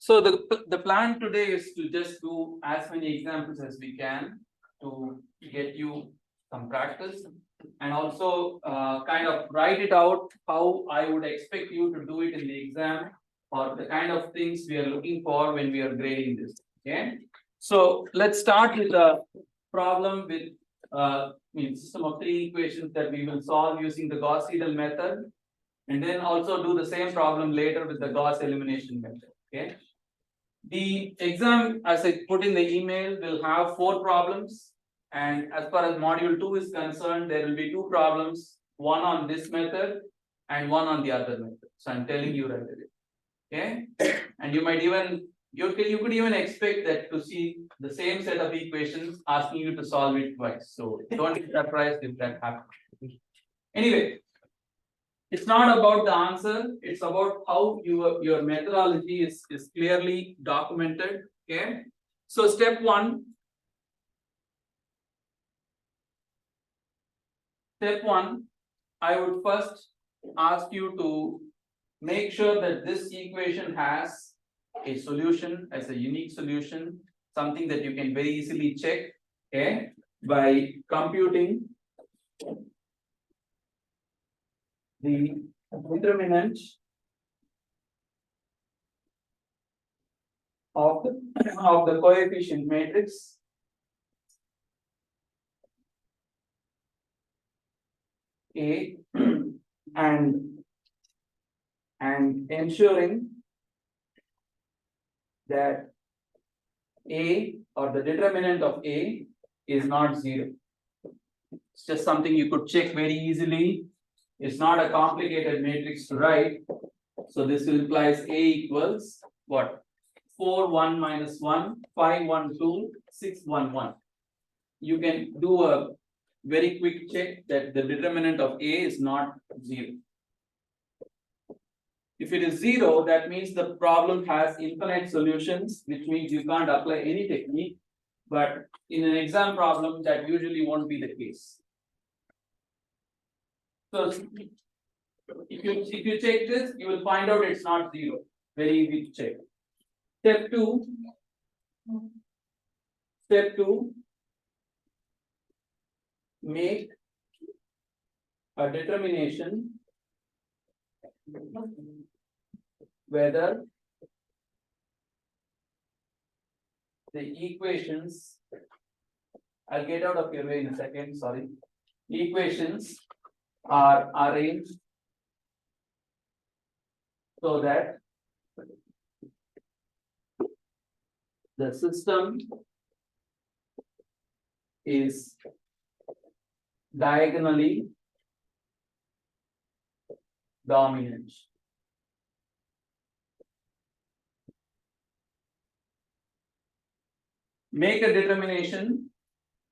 So the plan today is to just do as many examples as we can to get you some practice and also kind of write it out how I would expect you to do it in the exam or the kind of things we are looking for when we are grading this. Okay. So let's start with a problem with system of three equations that we will solve using the Gauss-Seidel method, and then also do the same problem later with the Gauss elimination method. Okay. The exam, as I put in the email, will have 4 problems, and as far as module 2 is concerned, there will be 2 problems, one on this method and one on the other method. So I'm telling you right away. Okay, and you might even you could even expect that to see the same set of equations asking you to solve it twice. So don't be surprised if that happens. Anyway, it's not about the answer, it's about how your methodology is clearly documented. Okay. So step one, I would first ask you to make sure that this equation has a solution, as a unique solution, something that you can very easily check, okay, by computing the determinant of the coefficient matrix A and ensuring that A or the determinant of A is not 0. It's just something you could check very easily. It's not a complicated matrix to write. So this implies A equals what? 4, 1 minus 1, 5, 1, 2, 6, 1, 1. You can do a very quick check that the determinant of A is not 0. If it is 0, that means the problem has infinite solutions, which means you can't apply any technique. But in an exam problem, that usually won't be the case. So if you check this, you will find out it's not 0. Very easy to check. Step 2. Make a determination whether the equations, I'll get out of your way in a second, sorry. Equations are arranged so that the system is diagonally dominant. Make a determination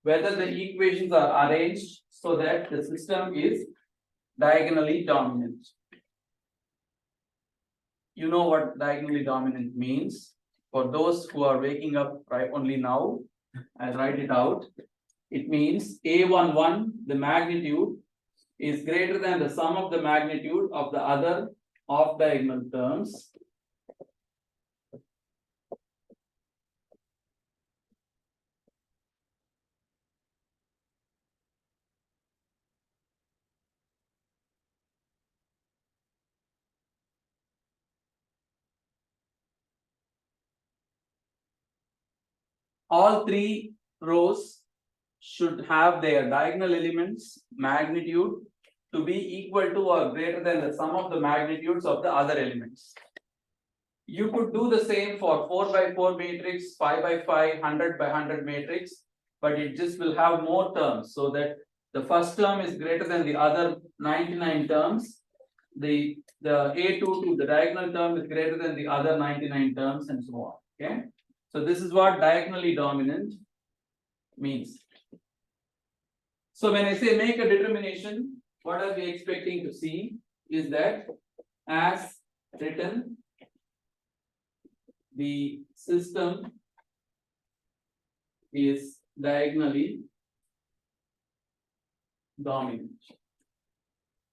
whether the equations are arranged so that the system is diagonally dominant. You know what diagonally dominant means. For those who are waking up right only now, I'll write it out. It means A11, the magnitude, is greater than the sum of the magnitude of the other off-diagonal terms. All 3 rows should have their diagonal elements magnitude to be equal to or greater than the sum of the magnitudes of the other elements. You could do the same for 4 by 4 matrix, 5 by 5, 100 by 100 matrix, but it just will have more terms, so that the first term is greater than the other 99 terms. The A22, the diagonal term, is greater than the other 99 terms, and so on. Okay. So this is what diagonally dominant means. So when I say make a determination, what are we expecting to see is that as written, the system is diagonally dominant.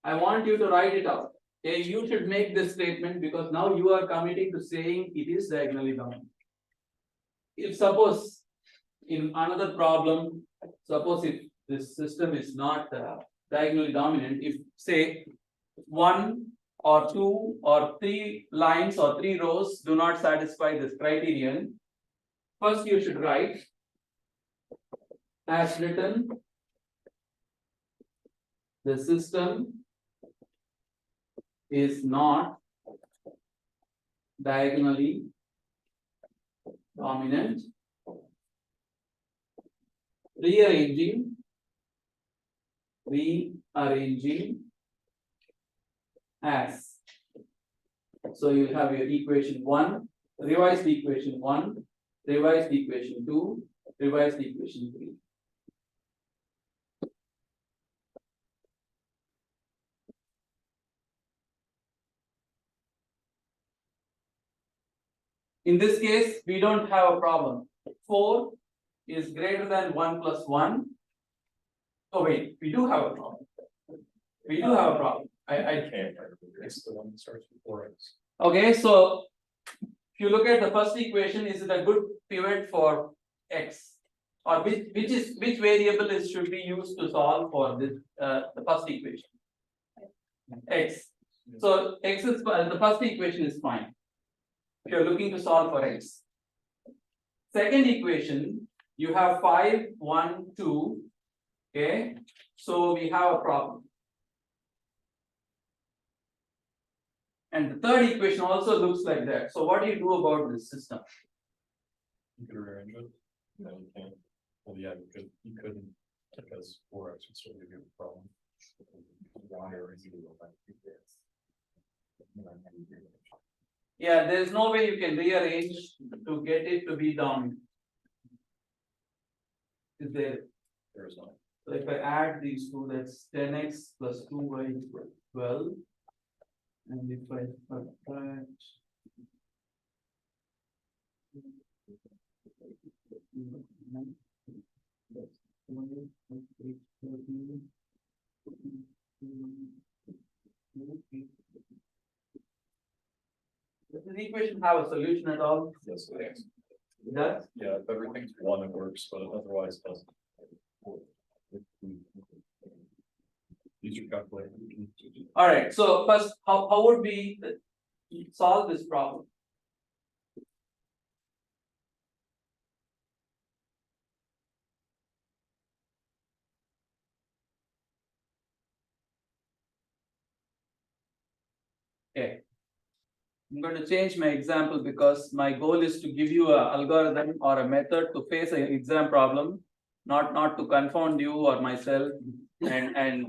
I want you to write it out. Okay, you should make this statement because now you are committing to saying it is diagonally dominant. If suppose in another problem, suppose if this system is not diagonally dominant, if say 1 or 2 or 3 lines or 3 rows do not satisfy this criterion, first you should write as written the system is not diagonally dominant, rearranging as. So you have your equation 1, revised equation 1, revised equation 2, revised equation 3. In this case, we don't have a problem. 4 is greater than 1 plus 1. Oh wait, we do have a problem. We do have a problem. I can't. It's the one that starts with 4x. Okay, so if you look at the first equation, is it a good pivot for x? Or which variable is should be used to solve for this the first equation? X. So x is the first equation is fine. If you're looking to solve for x. Second equation, you have 5, 1, 2. Okay, so we have a problem. And the third equation also looks like that. So what do you do about this system? You could rearrange it. No, you can't. Well, yeah, you couldn't, because 4x would still give you a problem. Yeah, there is no way you can rearrange to get it to be dominant. Is there? There is not. So if I add these two, that's 10x plus 2y equals 12. And if I subtract does this equation have a solution at all? Yes, it is. It does? Yeah, if everything's 1, it works, but otherwise it doesn't. Use your calculator. All right. So first, how would we solve this problem? Okay. I'm going to change my example because my goal is to give you an algorithm or a method to face an exam problem, not to confound you or myself and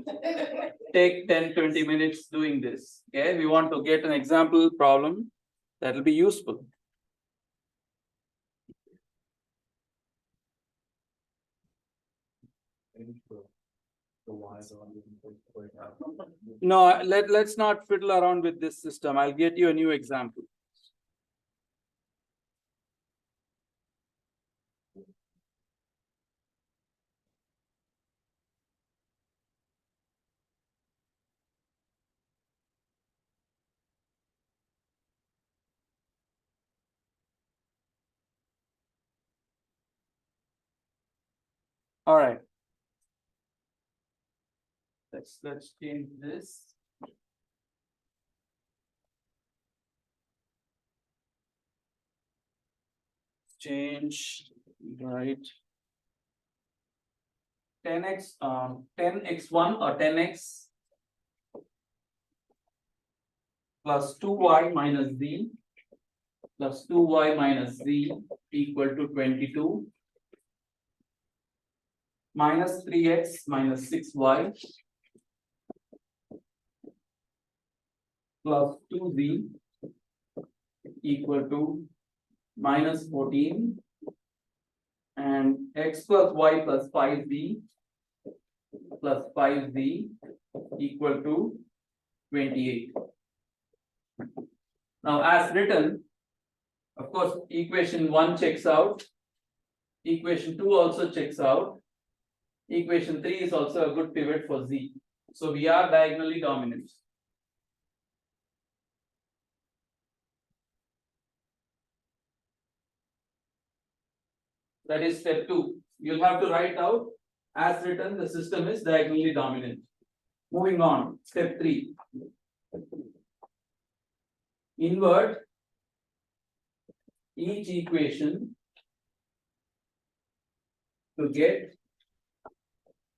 take 10-20 minutes doing this. Okay, we want to get an example problem that will be useful. No, let's not fiddle around with this system. I'll get you a new example. All right. Let's change this. Change, right? 10x 10x1 or 10x plus 2y minus z plus 2y minus z equal to 22 minus 3x minus 6y plus 2z equal to minus 14 and x plus y plus 5z plus 5z equal to 28. Now as written, of course, equation 1 checks out, equation 2 also checks out, equation 3 is also a good pivot for z. So we are diagonally dominant. That is step 2. You'll have to write out as written the system is diagonally dominant. Moving on, step 3. Invert each equation to get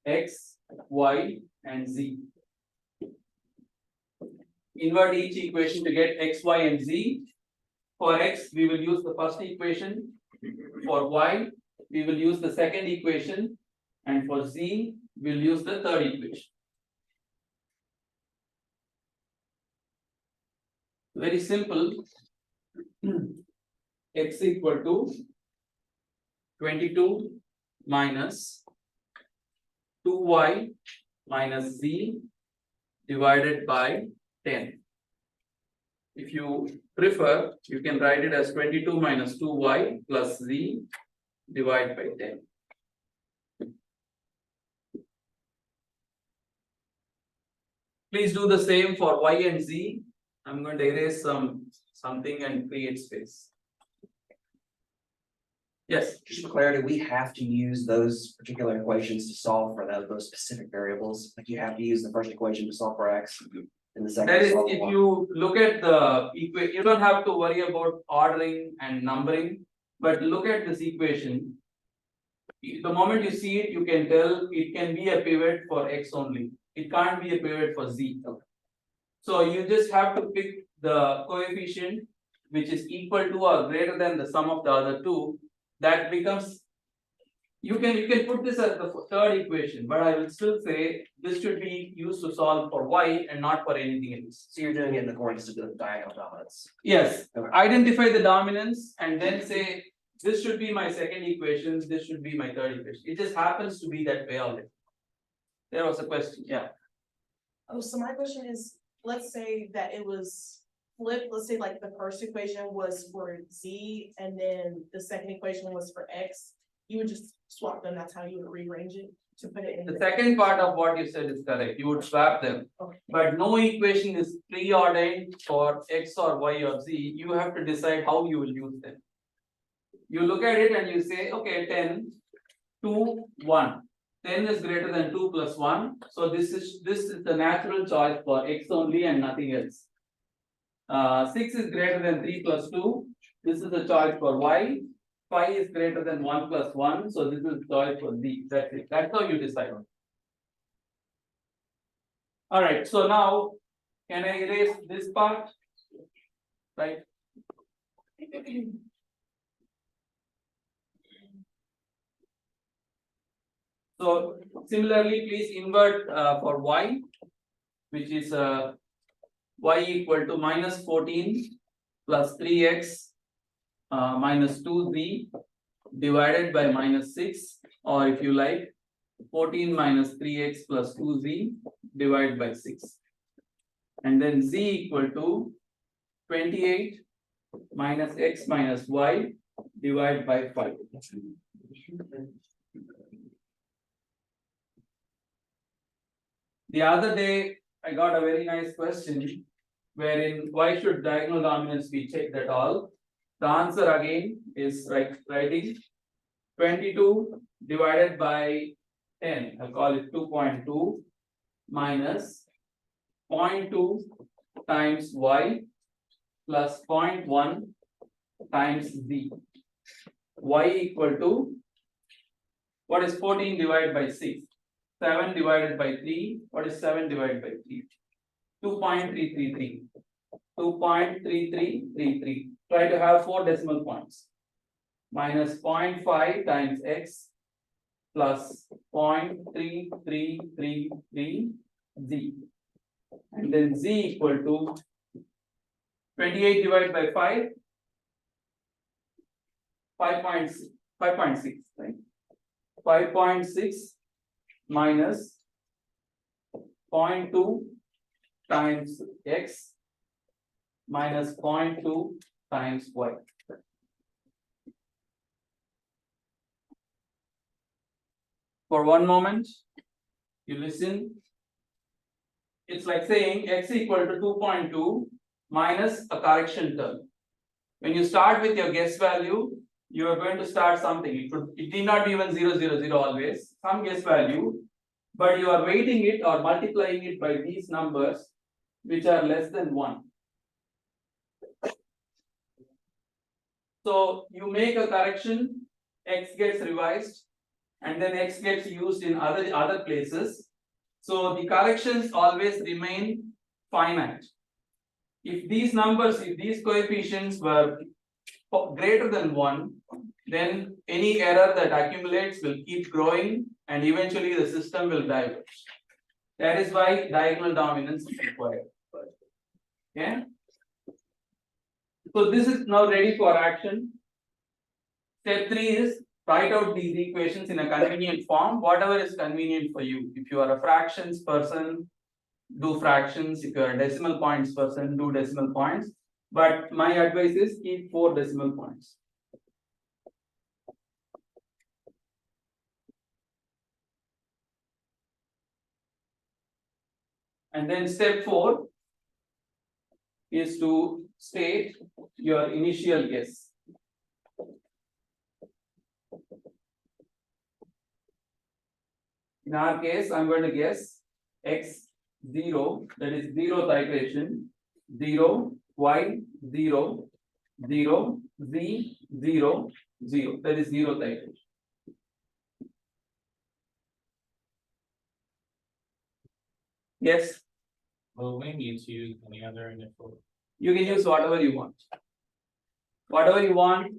x, y, and z. Invert each equation to get x, y, and z. For x, we will use the first equation. For y, we will use the second equation. And for z, we'll use the third equation. Very simple. X equal to 22 minus 2y minus z divided by 10. If you prefer, you can write it as 22 minus 2y plus z divided by 10. Please do the same for y and z. I'm going to erase something and create space. Yes. Just for clarity, we have to use those particular equations to solve for those specific variables. Like you have to use the first equation to solve for x and the second. That to is, solve for if y. you look at the equation, you don't have to worry about ordering and numbering, but look at this equation. The moment you see it, you can tell it can be a pivot for x only. It can't be a pivot for z. So you just have to pick the coefficient which is equal to or greater than the sum of the other two. That becomes, you can put this as the third equation, but I will still say this should be used to solve for y and not for anything else. So you're doing it in accordance to the diagonal dominance. Yes, Okay. identify the dominance and then say this should be my second equation, this should be my third equation. It just happens to be that way already. There was a question, yeah. Oh, so my question is, let's say that it was flipped, let's say like the first equation was for z and then the second equation was for x. You would just swap them, that's how you would rearrange it to put it in. The second part of what you said is correct, you would swap them. Okay. But no equation is preordained for x or y or z, you have to decide how you will use them. You look at it and you say, okay, 10, 2, 1. 10 is greater than 2 plus 1, so this is the natural choice for x only and nothing else. 6 is greater than 3 plus 2, this is the choice for y. 5 is greater than 1 plus 1, so this is the choice for z. That's it. That's how you decide. Alright, so now can I erase this part? Right? So similarly, please invert for y, which is y equal to minus 14 plus 3x minus 2z divided by minus 6, or if you like 14 minus 3x plus 2z divided by 6. And then z equal to 28 minus x minus y divided by 5. The other day, I got a very nice question wherein why should diagonal dominance be checked at all? The answer again is writing 22 divided by 10, I'll call it 2.2 minus 0.2 times y plus 0.1 times z. Y equal to, what is 14 divided by 6? 7 divided by 3, what is 7 divided by 3? 2.333. 2.3333. Try to have 4 decimal points. Minus 0.5 times x plus 0.3333 z. And then z equal to 28 divided by 5. 5.6, right? 5.6 minus 0.2 times x minus 0.2 times y. For one moment, you listen. It's like saying x equal to 2.2 minus a correction term. When you start with your guess value, you are going to start something. It need not be even 0, 0, 0 always, some guess value, but you are weighting it or multiplying it by these numbers which are less than 1. So you make a correction, x gets revised, and then x gets used in other places. So the corrections always remain finite. If these numbers, if these coefficients were greater than 1, then any error that accumulates will keep growing and eventually the system will diverge. That is why diagonal dominance is required. Okay. So this is now ready for action. Step 3 is write out these equations in a convenient form, whatever is convenient for you. If you are a fractions person, do fractions. If you are a decimal points person, do decimal points. But my advice is keep 4 decimal points. And then step 4 is to state your initial guess. In our case, I'm going to guess x0, that is 0th iteration, 0, y, 0, 0, z, 0, 0, that is 0th iteration. Yes, Well, we need to use any other initial. you can use whatever you want. Whatever you want.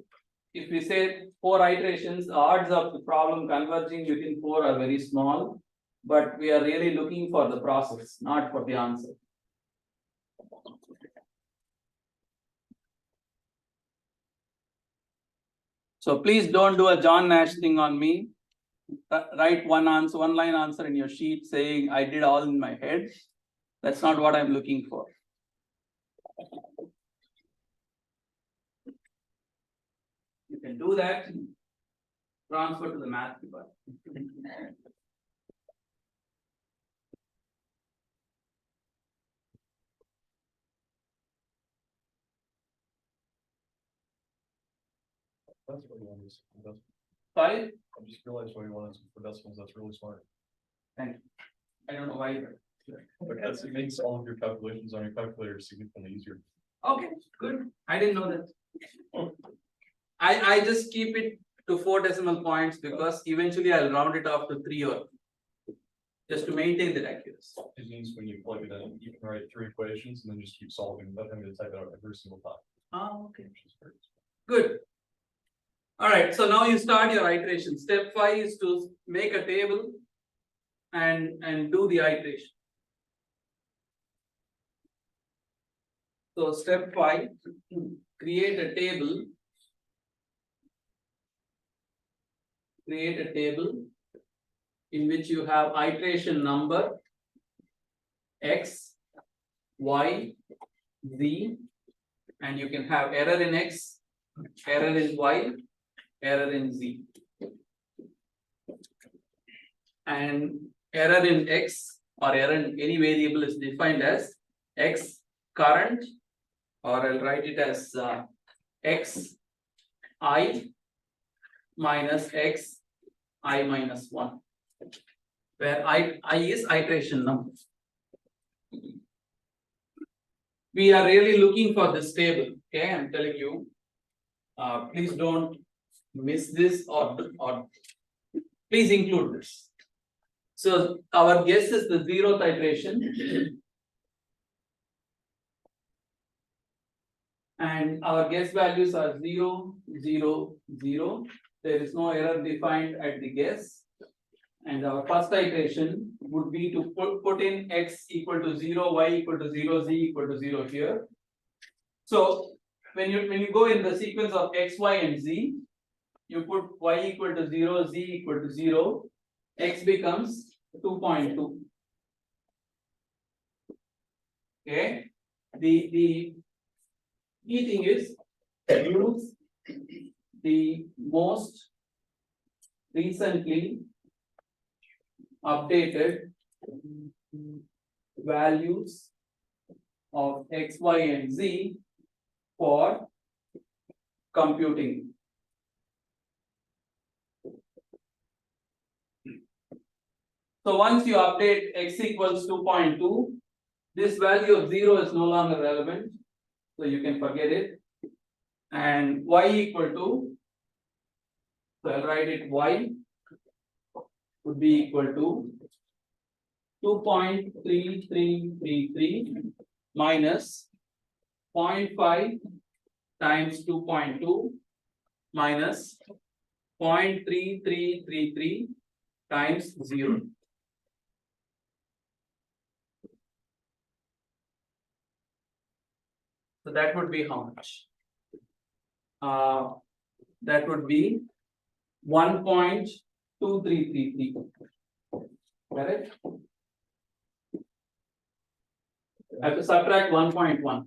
If we say 4 iterations, odds of the problem converging within 4 are very small, but we are really looking for the process, not for the answer. So please don't do a John Nash thing on me. Write one line answer in your sheet saying I did all in my head. That's not what I'm looking for. You can do that. Transfer to the math department. That's what we want is for decimals. Sorry, I just realized what we wanted for decimals. That's really smart. thank you. I don't know why. Because it makes all of your calculations on your calculator significantly easier. Okay, good. I didn't know that. I just keep it to 4 decimal points because eventually I'll round it off to 3 or just to maintain that accuracy. It means when you plug it in, you can write 3 equations and then just keep solving without having to type it out every single time. Oh, okay. Which is great. Good. All right, so now you start your iteration. Step 5 is to make a table and do the iteration. So step 5, create a table. Create a table in which you have iteration number x, y, z, and you can have error in x, error in y, error in z. And error in x or error in any variable is defined as x current, or I'll write it as x I minus x I minus 1, where I is iteration number. We are really looking for this table. Okay, I'm telling you. Please don't miss this or please include this. So our guess is the 0th iteration. And our guess values are 0, 0, 0. There is no error defined at the guess. And our first iteration would be to put in x equal to 0, y equal to 0, z equal to 0 here. So when you go in the sequence of x, y, and z, you put y equal to 0, z equal to 0, x becomes 2.2. Okay. The key thing is use the most recently updated values of x, y, and z for computing. So once you update x equals 2.2, this value of 0 is no longer relevant. So you can forget it. And y equal to, so I'll write it y would be equal to 2.3333 minus 0.5 times 2.2 minus 0.3333 times 0. So that would be how much? That would be 1.2333. Correct? I have to subtract 1.1.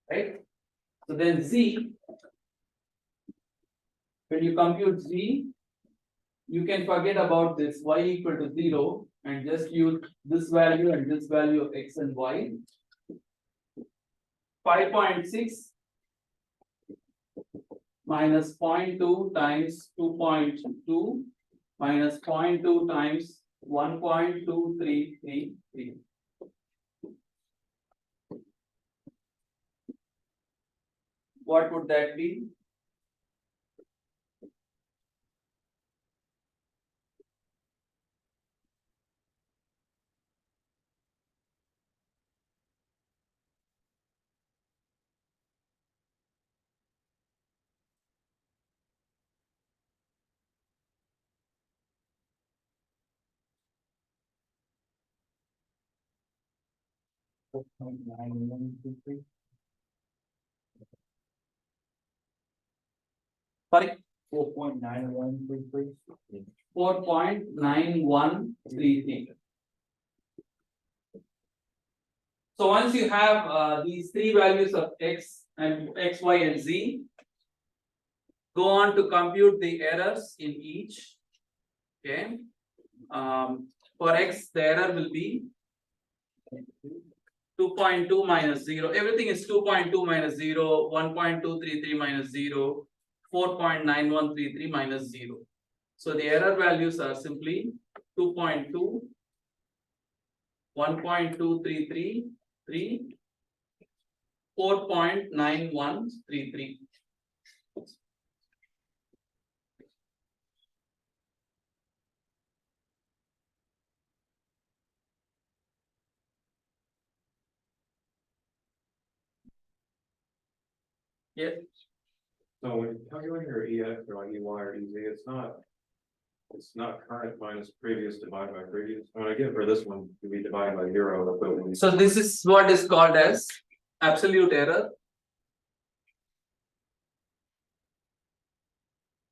Right? So then z, when you compute z, you can forget about this y equal to 0 and just use this value and this value of x and y. 5.6 minus 0.2 times 2.2 minus 0.2 times 1.2333. What would that be? Sorry, 4.9133. 4.9133. So once you have these three values of x and x, y, and z, go on to compute the errors in each. Okay. For x, the error will be 2.2 minus 0. Everything is 2.2 minus 0, 1.233 minus 0, 4.9133 minus 0. So the error values are simply 2.2, 1.233, 4.9133. Yes. So when you're calculating your EX or like EY or EZ, it's not current minus previous divided by previous. I mean, again, for this one, to be divided by 0. But So this is what is called as absolute error.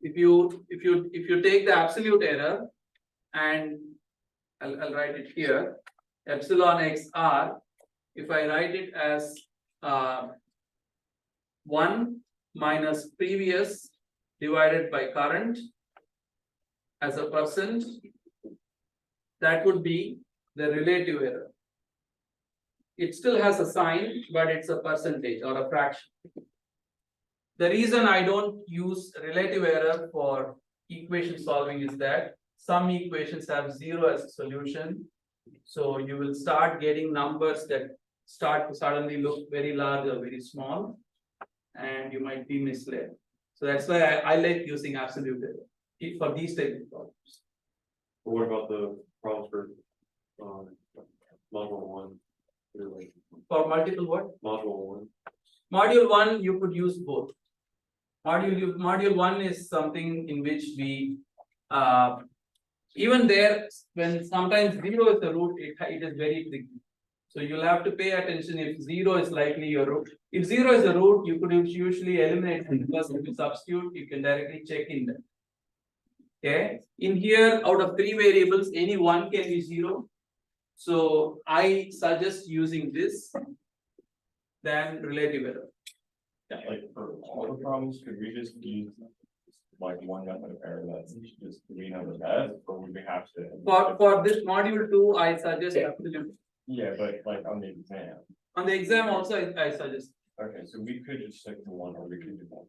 If you take the absolute error and I'll write it here, epsilon x r, if I write it as 1 minus previous divided by current as a percent, that would be the relative error. It still has a sign, but it's a percentage or a fraction. The reason I don't use relative error for equation solving is that some equations have 0 as a solution. So you will start getting numbers that start to suddenly look very large or very small, and you might be misled. So that's why I like using absolute error for these type of problems. what about the problems for module 1? For multiple what? Module 1. Module 1, you could use both. Module 1 is something in which we even there, when sometimes 0 is the root, it is very tricky. So you'll have to pay attention if 0 is likely your root. If 0 is the root, you could usually eliminate it, because if you substitute, you can directly check in that. Okay, in here, out of 3 variables, any one can be 0. So I suggest using this than relative error. Like for all the problems, could we just use like one method of error that's just we know the best, or would we have to? For this module 2, I suggest absolute. Yeah, but like on the exam. On the exam also, I suggest. Okay, so we could just stick to one or we could do one.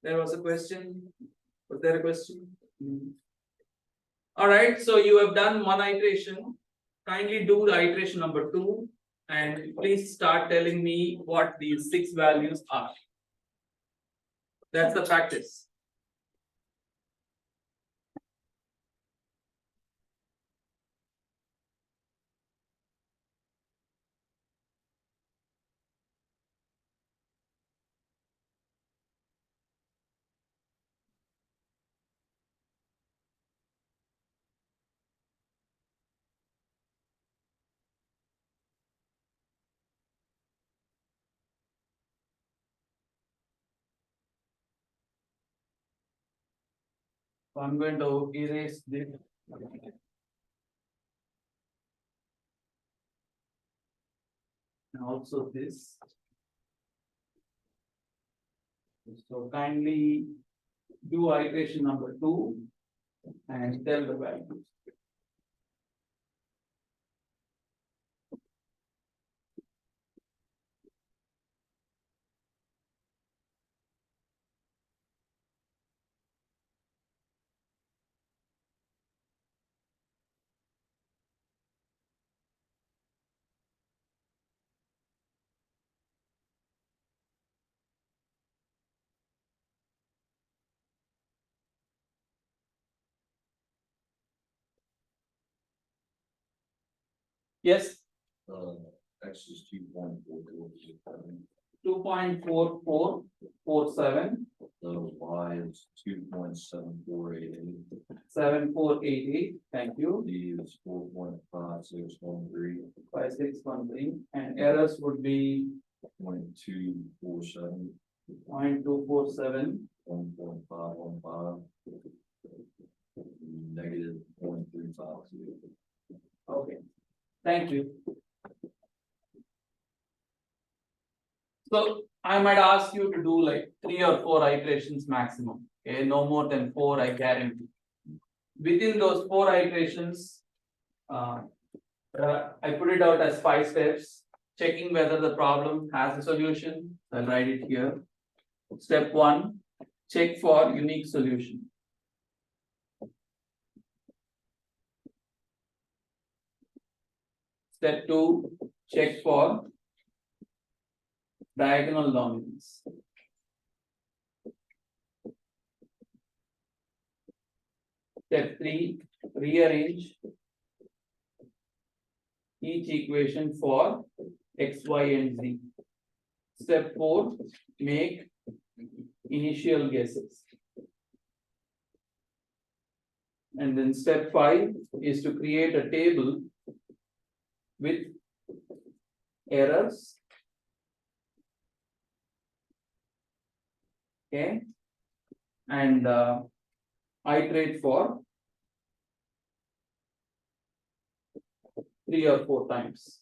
There was a question. Was there a question? All right, so you have done one iteration. Kindly do the iteration number 2 and please start telling me what these 6 values are. That's the practice. So I'm going to erase this. And also this. So kindly do iteration number 2 and tell the values. Yes, X is 2.44. 2.4447, So Y is 2.7488. 7488, thank you, D is 4.5613. 5613, and errors would be 0.247. 0.247, 1.515. Negative 0.352. okay, thank you. So I might ask you to do like 3 or 4 iterations maximum, okay, no more than 4, I guarantee. Within those 4 iterations, I put it out as 5 steps, checking whether the problem has a solution. I'll write it here. Step 1, check for unique solution. Step 2, check for diagonal dominance. Step 3, rearrange each equation for x, y, and z. Step 4, make initial guesses. And then step 5 is to create a table with errors. Okay. And iterate for 3 or 4 times.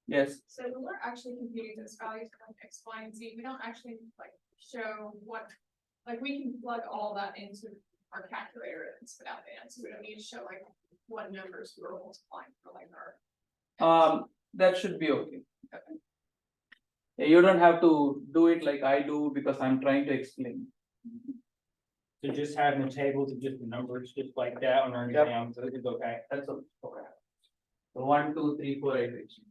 Yes, So when we're actually computing those values from X, Y, and Z, we don't actually like show what, like we can plug all that into our calculator and spit out the answer. We don't need to show like what numbers we're multiplying for like our. that should be okay. You don't have to do it like I do because I'm trying to explain. So just having the tables of just the numbers, just like that on our exam, so it's okay. That's okay. So 1, 2, 3, 4 iterations.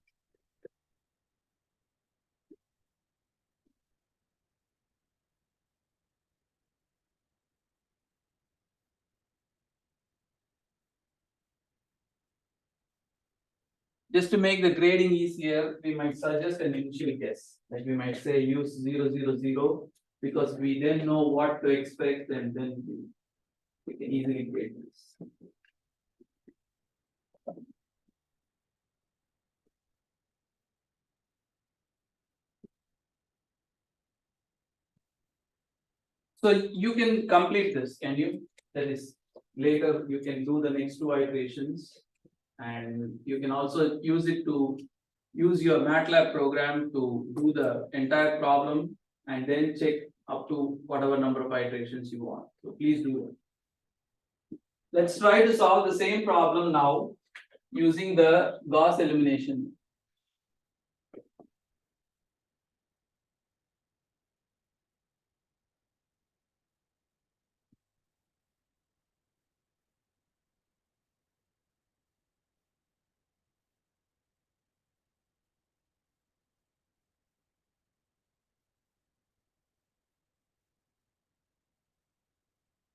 Just to make the grading easier, we might suggest an initial guess, like we might say use 0, 0, 0, because we then know what to expect and then we can easily grade this. So you can complete this, can you? That is, later you can do the next 2 iterations. And you can also use it to use your MATLAB program to do the entire problem and then check up to whatever number of iterations you want. So please do it. Let's try to solve the same problem now using the Gauss elimination.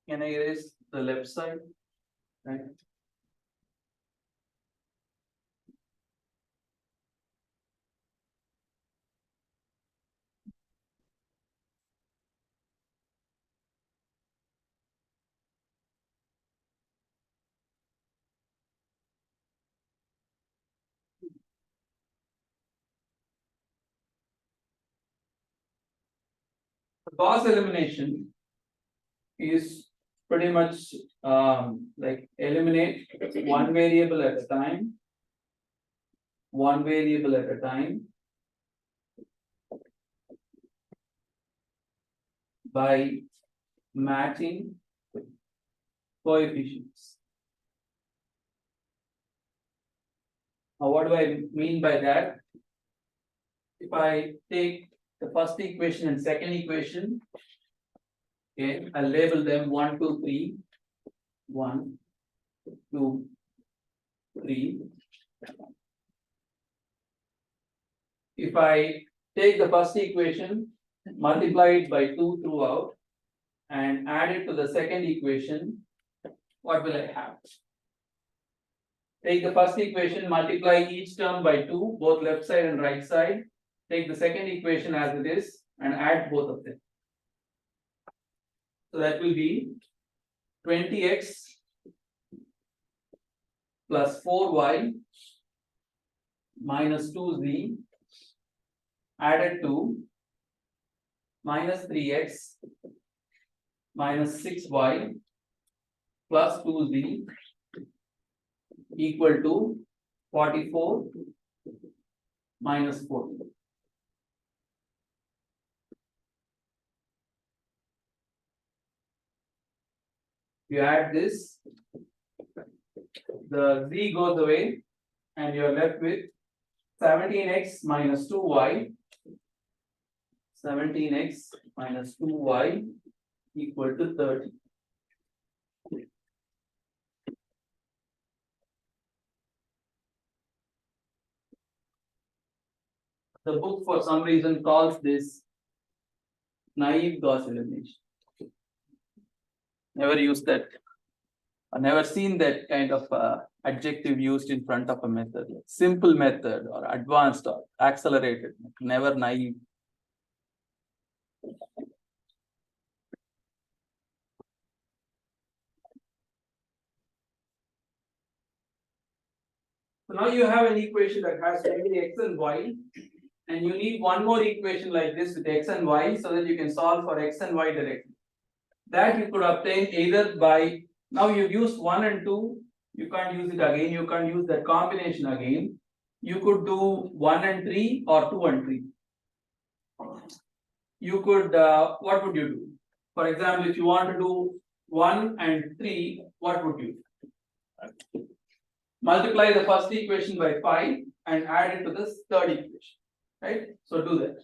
Can I erase the left side? Right. The Gauss elimination is pretty much like eliminate one variable at a time. One variable at a time. By matching coefficients. Now, what do I mean by that? If I take the first equation and second equation, okay, I'll label them 1, 2, 3, 1, 2, 3. If I take the first equation, multiply it by 2 throughout, and add it to the second equation, what will I have? Take the first equation, multiply each term by 2, both left side and right side. Take the second equation as it is and add both of them. So that will be 20x plus 4y minus 2z added to minus 3x minus 6y plus 2z equal to 44 minus 40. You add this, the z goes away, and you are left with 17x minus 2y. 17x minus 2y equal to 30. The book for some reason calls this naive Gauss elimination. Never used that. I've never seen that kind of adjective used in front of a method. Like simple method or advanced or accelerated, never naive. So now you have an equation that has only x and y, and you need one more equation like this with x and y so that you can solve for x and y directly. That you could obtain either by, now you've used 1 and 2, you can't use it again, you can't use that combination again. You could do 1 and 3 or 2 and 3. You could, what would you do? For example, if you want to do 1 and 3, what would you do? Multiply the first equation by 5 and add it to the third equation, right? So do that.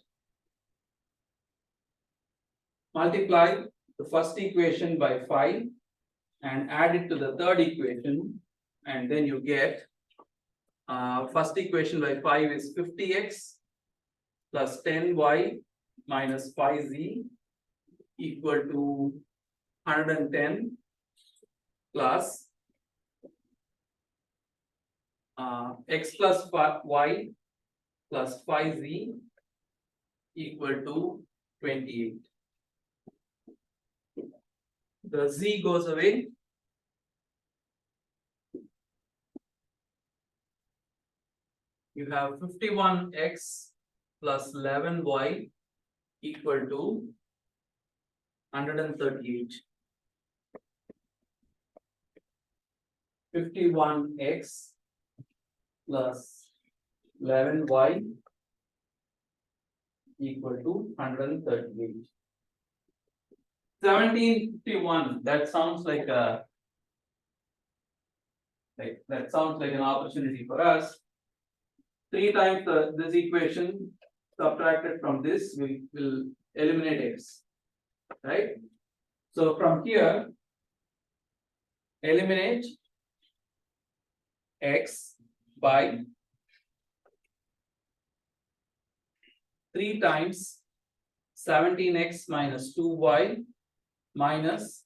Multiply the first equation by 5 and add it to the third equation, and then you get first equation by 5 is 50x plus 10y minus 5z equal to 110 plus x plus y plus 5z equal to 28. The z goes away. You have 51x plus 11y equal to 138. 51x plus 11y equal to 138. 1751, that sounds like a Like, that sounds like an opportunity for us. 3 times this equation subtracted from this will eliminate x, right? So from here, eliminate x by 3 times 17x minus 2y minus.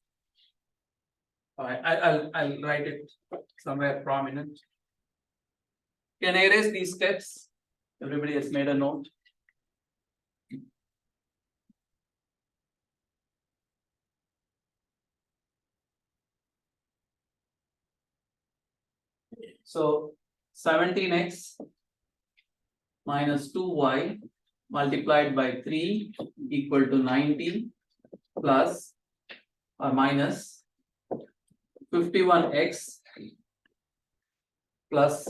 I'll write it somewhere prominent. Can I erase these steps? Everybody has made a note. So 17x minus 2y multiplied by 3 equal to 90 plus or minus 51x plus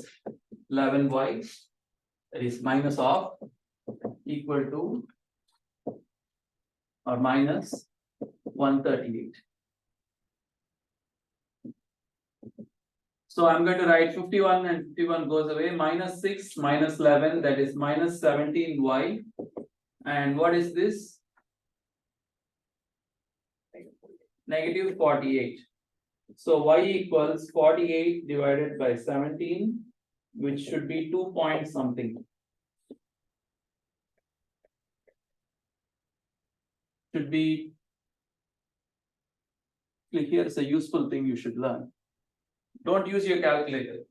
11y, that is minus of, equal to or minus 138. So I'm going to write 51 and 51 goes away, minus 6 minus 11, that is minus 17y. And what is this? Negative 48. So y equals 48 divided by 17, which should be 2 point something. Should be, here's a useful thing you should learn. Don't use your calculator.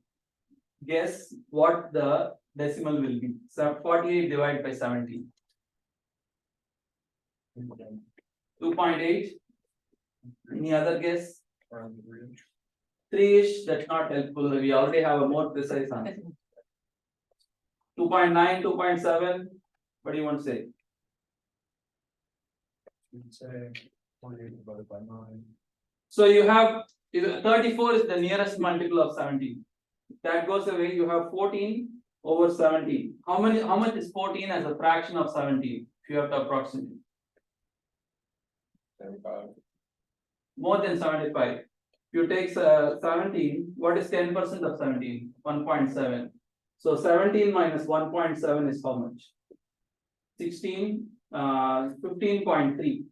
Guess what the decimal will be. So 48 divided by 17. 2.8. Any other guess? 3-ish, that's not helpful. We already have a more precise answer. 2.9, 2.7. What do you want to say? Say 48 divided by 9. So you have 34 is the nearest multiple of 17. That goes away. You have 14 over 17. How much is 14 as a fraction of 17? If you have to approximate. 75. More than 75. If you take 17, what is 10% of 17? 1.7. So 17 minus 1.7 is how much? 16, 15.3.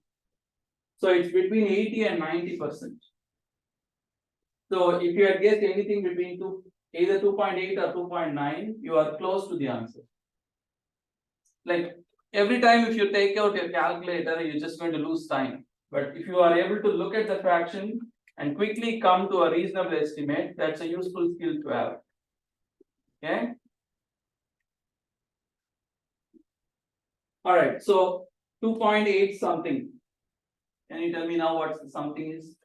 So it's between 80 and 90%. So if you had guessed anything between either 2.8 or 2.9, you are close to the answer. Like every time if you take out your calculator, you're just going to lose time. But if you are able to look at the fraction and quickly come to a reasonable estimate, that's a useful skill to have. Okay. All right. So 2.8 something. Can you tell me now what something is?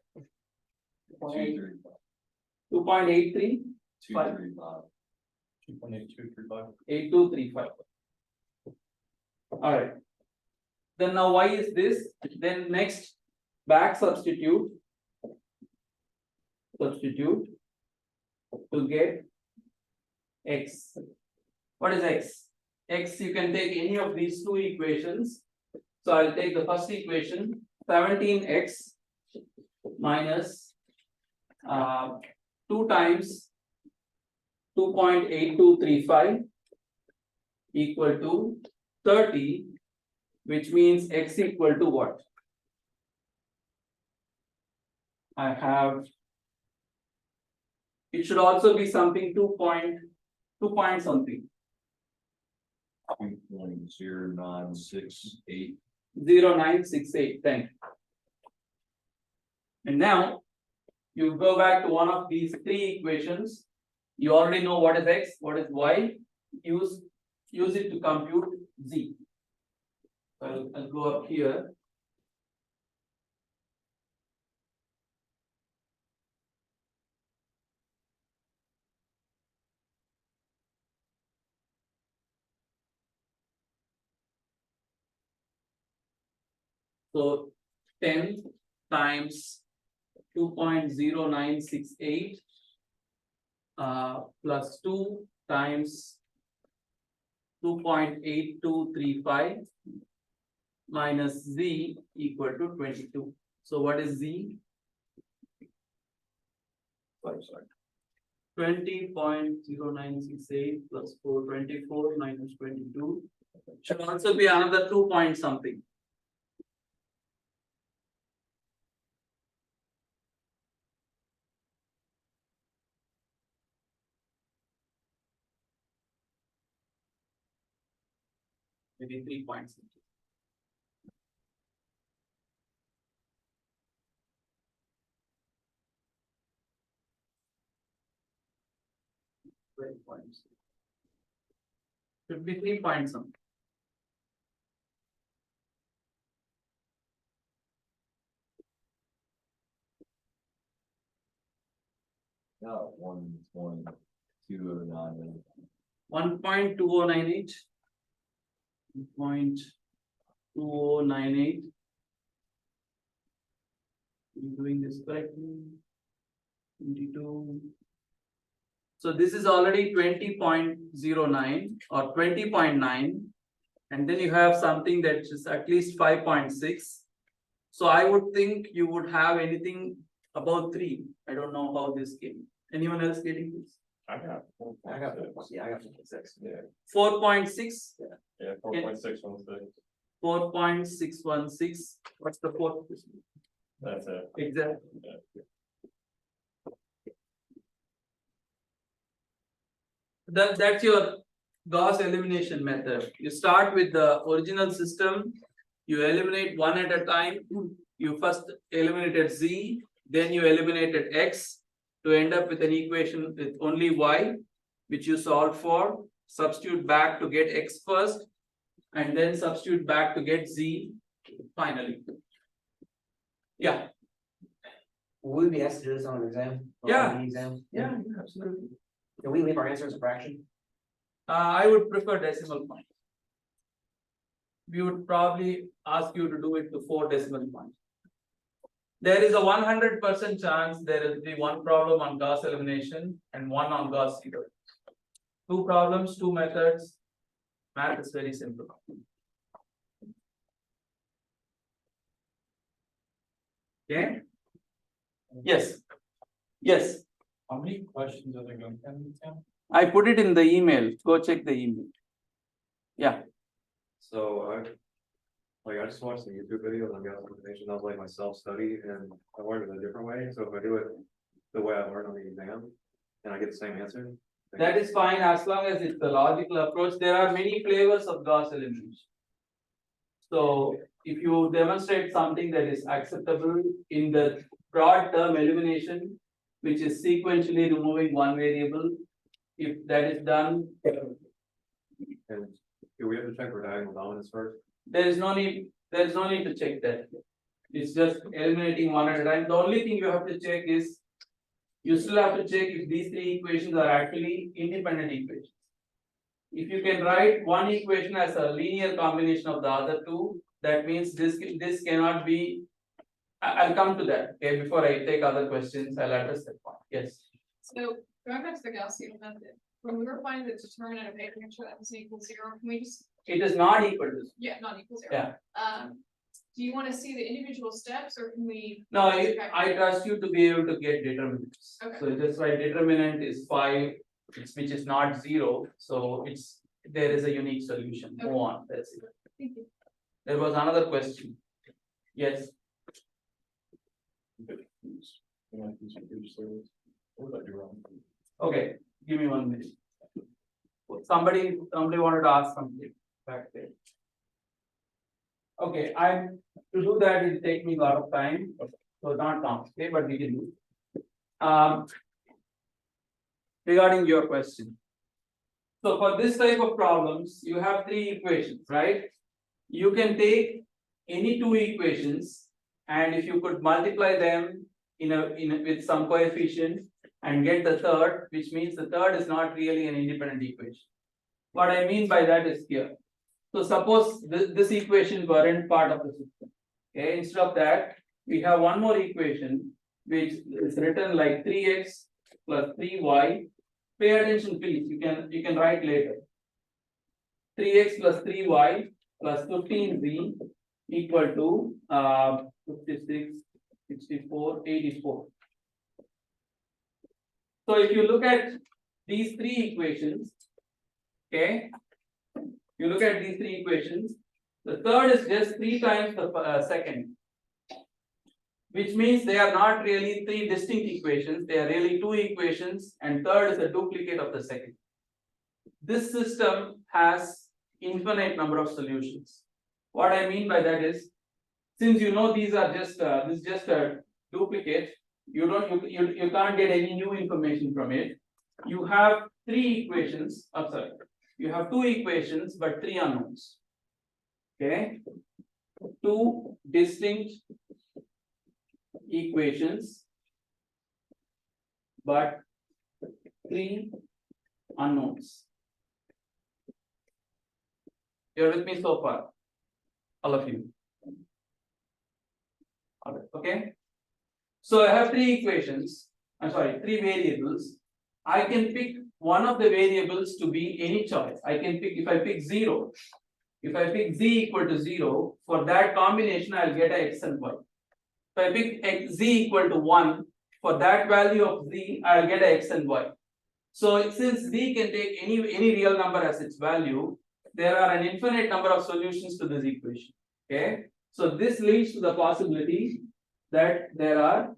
2.83. 235. 8235. All right. Then now y is this? Then next back substitute to get x. What is x? X, you can take any of these two equations. So I'll take the first equation, 17x minus 2 times 2.8235 equal to 30, which means x equal to what? I have, it should also be something 2 point something. 2.0968. 0968, thank you. And now you go back to one of these three equations. You already know what is x, what is y. Use it to compute z. I'll go up here. So 10 times 2.0968 plus 2 times 2.8235 minus z equal to 22. So what is z? Sorry. 20.0968 plus 424 minus 22 should also be another 2 point something. Maybe 3 points. Should be 3 points something. No, 1.209. 1.2098. 1.2098. Doing this correctly. 22. So this is already 20.09 or 20.9. And then you have something that is at least 5.6. So I would think you would have anything about 3. I don't know how this came. Anyone else getting this? I got. I got, yeah, I got 56. Yeah, 4.6, yeah, 4.616, 4.616. What's the fourth? that's it. Exactly. That's your Gauss elimination method. You start with the original system, you eliminate one at a time. You first eliminated Z, then you eliminated X to end up with an equation with only Y, which you solve for, substitute back to get X first, and then substitute back to get Z finally. Yeah. Will we be asked to do this on an exam? Or Yeah. on the exam? Yeah, absolutely. Can we leave our answer as a fraction? I would prefer decimal point. We would probably ask you to do it to 4 decimal points. There is a 100% chance there will be one problem on Gauss elimination and one on Gauss zero. 2 problems, 2 methods. Math is very simple. Okay? Yes. Yes. How many questions are there going to be? I put it in the email. Go check the email. Yeah. So I just watched the YouTube videos on gas elimination. That was like my self-study, and I learned it a different way. So if I do it the way I learned on the exam, and I get the same answer. That is fine as long as it's the logical approach. There are many flavors of Gauss elimination. So if you demonstrate something that is acceptable in the broad term elimination, which is sequentially removing one variable, if that is done, And do we have to check for diagonal dominance first? there is no need to check that. It's just eliminating one at a time. The only thing you have to check is, you still have to check if these 3 equations are actually independent equations. If you can write one equation as a linear combination of the other 2, that means this cannot be. I'll come to that. Okay, before I take other questions, I'll address that point. Yes. So going back to the Gaussian method, when we were finding the determinant of A, make sure that was equal 0, can we just, It is not equal to. yeah, not equal 0. Yeah. Do you wanna see the individual steps or can we? No, I trust you to be able to get determinants. Okay. So just write determinant is 5, which is not 0, so there is a unique solution. Move on, that's it. Thank you. There was another question. Yes, okay, give me 1 minute. Somebody wanted to ask something back there. Okay, to do that, it'll take me a lot of time, so not complicated, but we can do. Regarding your question. So for this type of problems, you have 3 equations, right? You can take any 2 equations, and if you could multiply them with some coefficient and get the third, which means the third is not really an independent equation. What I mean by that is here. So suppose this equation weren't part of the system. Okay, instead of that, we have one more equation which is written like 3x plus 3y. Pay attention, please. You can write later. 3x plus 3y plus 15z equal to 56, 64, 84. So if you look at these three equations, okay, you look at these three equations, the third is just 3 times the second, which means they are not really three distinct equations, they are really two equations, and third is a duplicate of the second. This system has infinite number of solutions. What I mean by that is, since you know these are just this is just a duplicate, you can't get any new information from it. You have three equations, you have two equations but three unknowns. Okay, two distinct equations but three unknowns. You're with me so far, all of you? All right, okay. So I have three equations, three variables. I can pick one of the variables to be any choice. I can pick, if I pick 0, if I pick z equal to 0, for that combination I'll get a x and y. If I pick z equal to 1, for that value of z I'll get a x and y. So since z can take any real number as its value, there are an infinite number of solutions to this equation. Okay, so this leads to the possibility that there are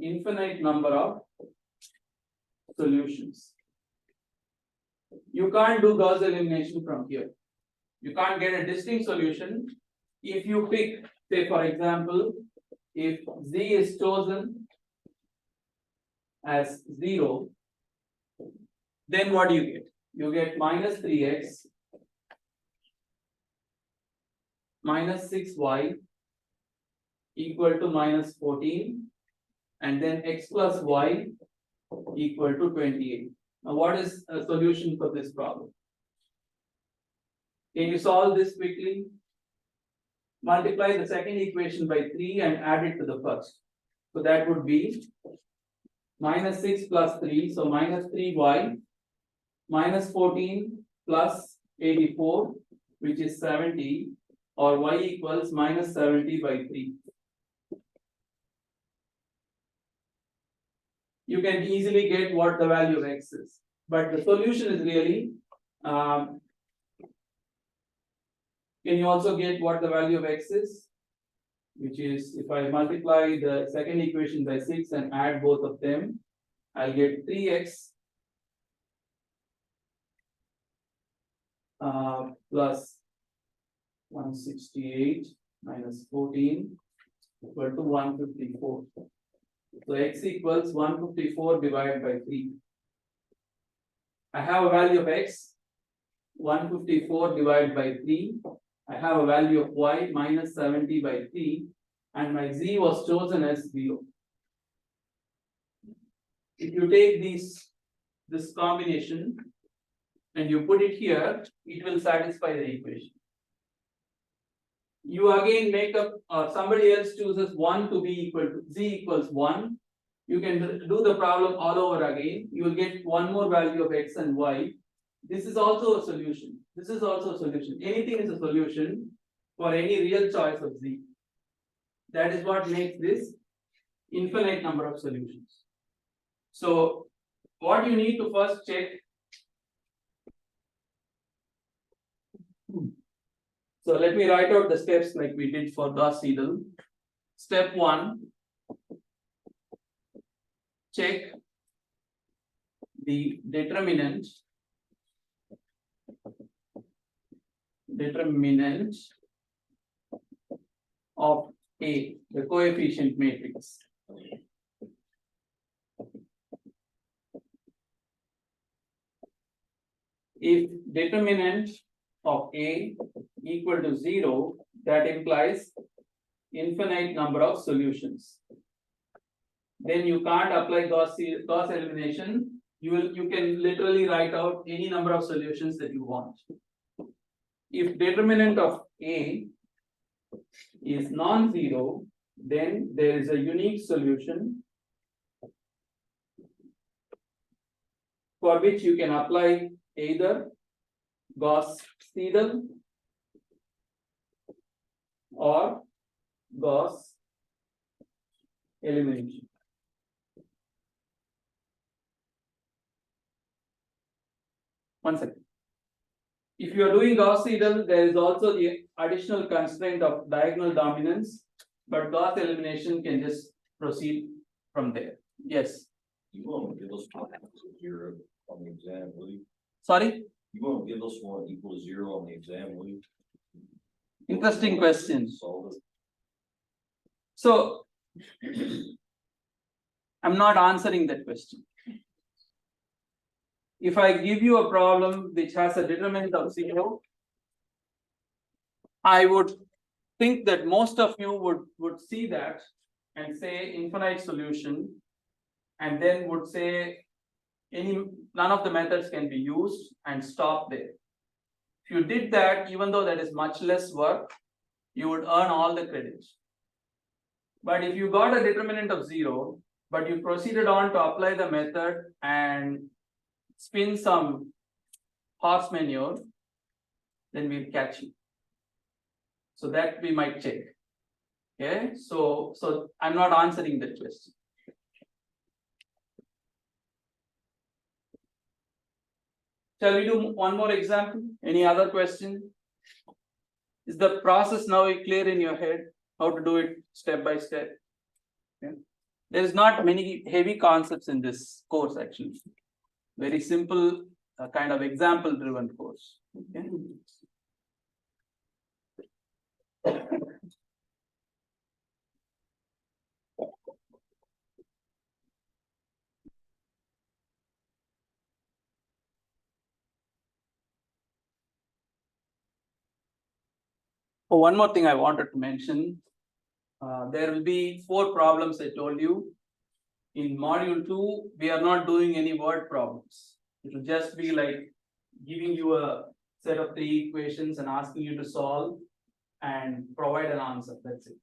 infinite number of solutions. You can't do Gauss elimination from here. You can't get a distinct solution if you pick, say for example, if z is chosen as 0, then what do you get? You get minus 3x minus 6y equal to minus 14, and then x plus y equal to 28. Now what is a solution for this problem? Can you solve this quickly? Multiply the second equation by 3 and add it to the first. So that would be minus 6 plus 3, so minus 3y, minus 14 plus 84, which is 70, or y equals minus 70 by 3. You can easily get what the value of x is, but the solution is really, can you also get what the value of x is? Which is, if I multiply the second equation by 6 and add both of them, I'll get 3x plus 168 minus 14 equal to 154. So x equals 154 divided by 3. I have a value of x, 154 divided by 3. I have a value of y, minus 70 by 3, and my z was chosen as 0. If you take this combination and you put it here, it will satisfy the equation. You again make up, somebody else chooses 1 to be equal to z equals 1. You can do the problem all over again. You will get one more value of x and y. This is also a solution. This is also a solution. Anything is a solution for any real choice of z. That is what makes this infinite number of solutions. So what you need to first check. So let me write out the steps like we did for Gauss-Seidel. Step 1, check the determinant of A, the coefficient matrix. If determinant of A equal to 0, that implies infinite number of solutions. Then you can't apply Gauss elimination. You can literally write out any number of solutions that you want. If determinant of A is non-zero, then there is a unique solution for which you can apply either Gauss-Seidel or Gauss elimination. One second. If you are doing Gauss seidel, there is also the additional constraint of diagonal dominance, but Gauss elimination can just proceed from there. Yes, You won't give us one equal to zero on the exam, will you? sorry, You won't give us one equal to zero on the exam, will you? interesting question. Solve it. So I'm not answering that question. If I give you a problem which has a determinant of 0, I would think that most of you would see that and say infinite solution, and then would say none of the methods can be used and stop there. If you did that, even though that is much less work, you would earn all the credits. But if you got a determinant of 0, but you proceeded on to apply the method and spin some horse manure, then we'll catch you. So that we might check. Okay, so I'm not answering that question. Shall we do one more example? Any other question? Is the process now clear in your head? How to do it step by step? Okay. There is not many heavy concepts in this course actually. Very simple, kind of example driven course. Okay. Oh, one more thing I wanted to mention. There will be 4 problems I told you. In module 2, we are not doing any word problems. It will just be like giving you a set of 3 equations and asking you to solve and provide an answer. That's it.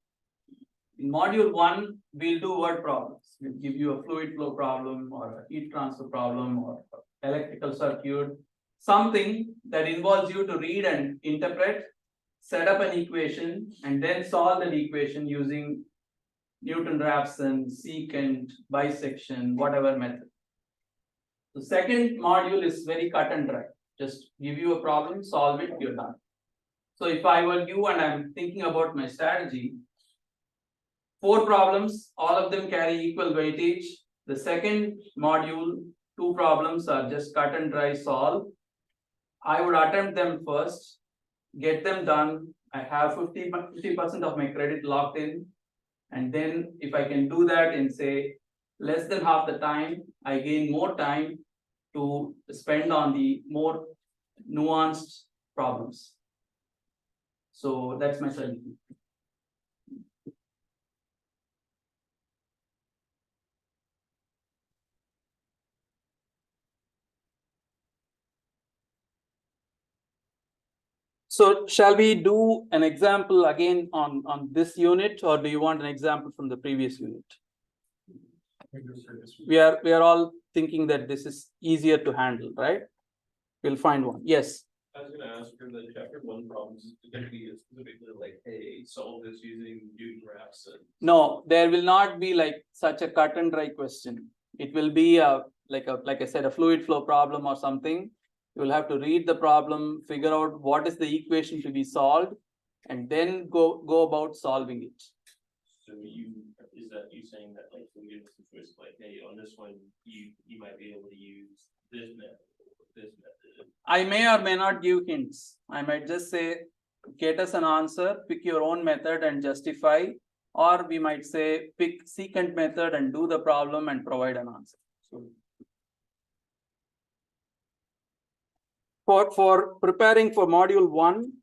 In module 1, we'll do word problems. We'll give you a fluid flow problem or a heat transfer problem or electrical circuit, something that involves you to read and interpret, set up an equation, and then solve that equation using Newton-Raphson, secant, bisection, whatever method. The second module is very cut and dry. Just give you a problem, solve it, you're done. So if I were you and I'm thinking about my strategy, 4 problems, all of them carry equal weightage. The second module, 2 problems are just cut and dry solve. I would attempt them first, get them done. I have 50% of my credit locked in. And then if I can do that in say less than half the time, I gain more time to spend on the more nuanced problems. So that's my suggestion. So shall we do an example again on this unit, or do you want an example from the previous unit? We are all thinking that this is easier to handle, right? We'll find one. Yes. I was gonna ask for the chapter 1 problems, is it gonna be specifically like, hey, solve this using Newton-Raphson? No, there will not be like such a cut and dry question. It will be like I said, a fluid flow problem or something. You will have to read the problem, figure out what is the equation to be solved, and then go about solving it. So is that you saying that like we get a situation like, hey, on this one, you might be able to use this method, this method. I may or may not give hints. I might just say, get us an answer, pick your own method and justify, or we might say, pick secant method and do the problem and provide an answer. So, for preparing for module 1,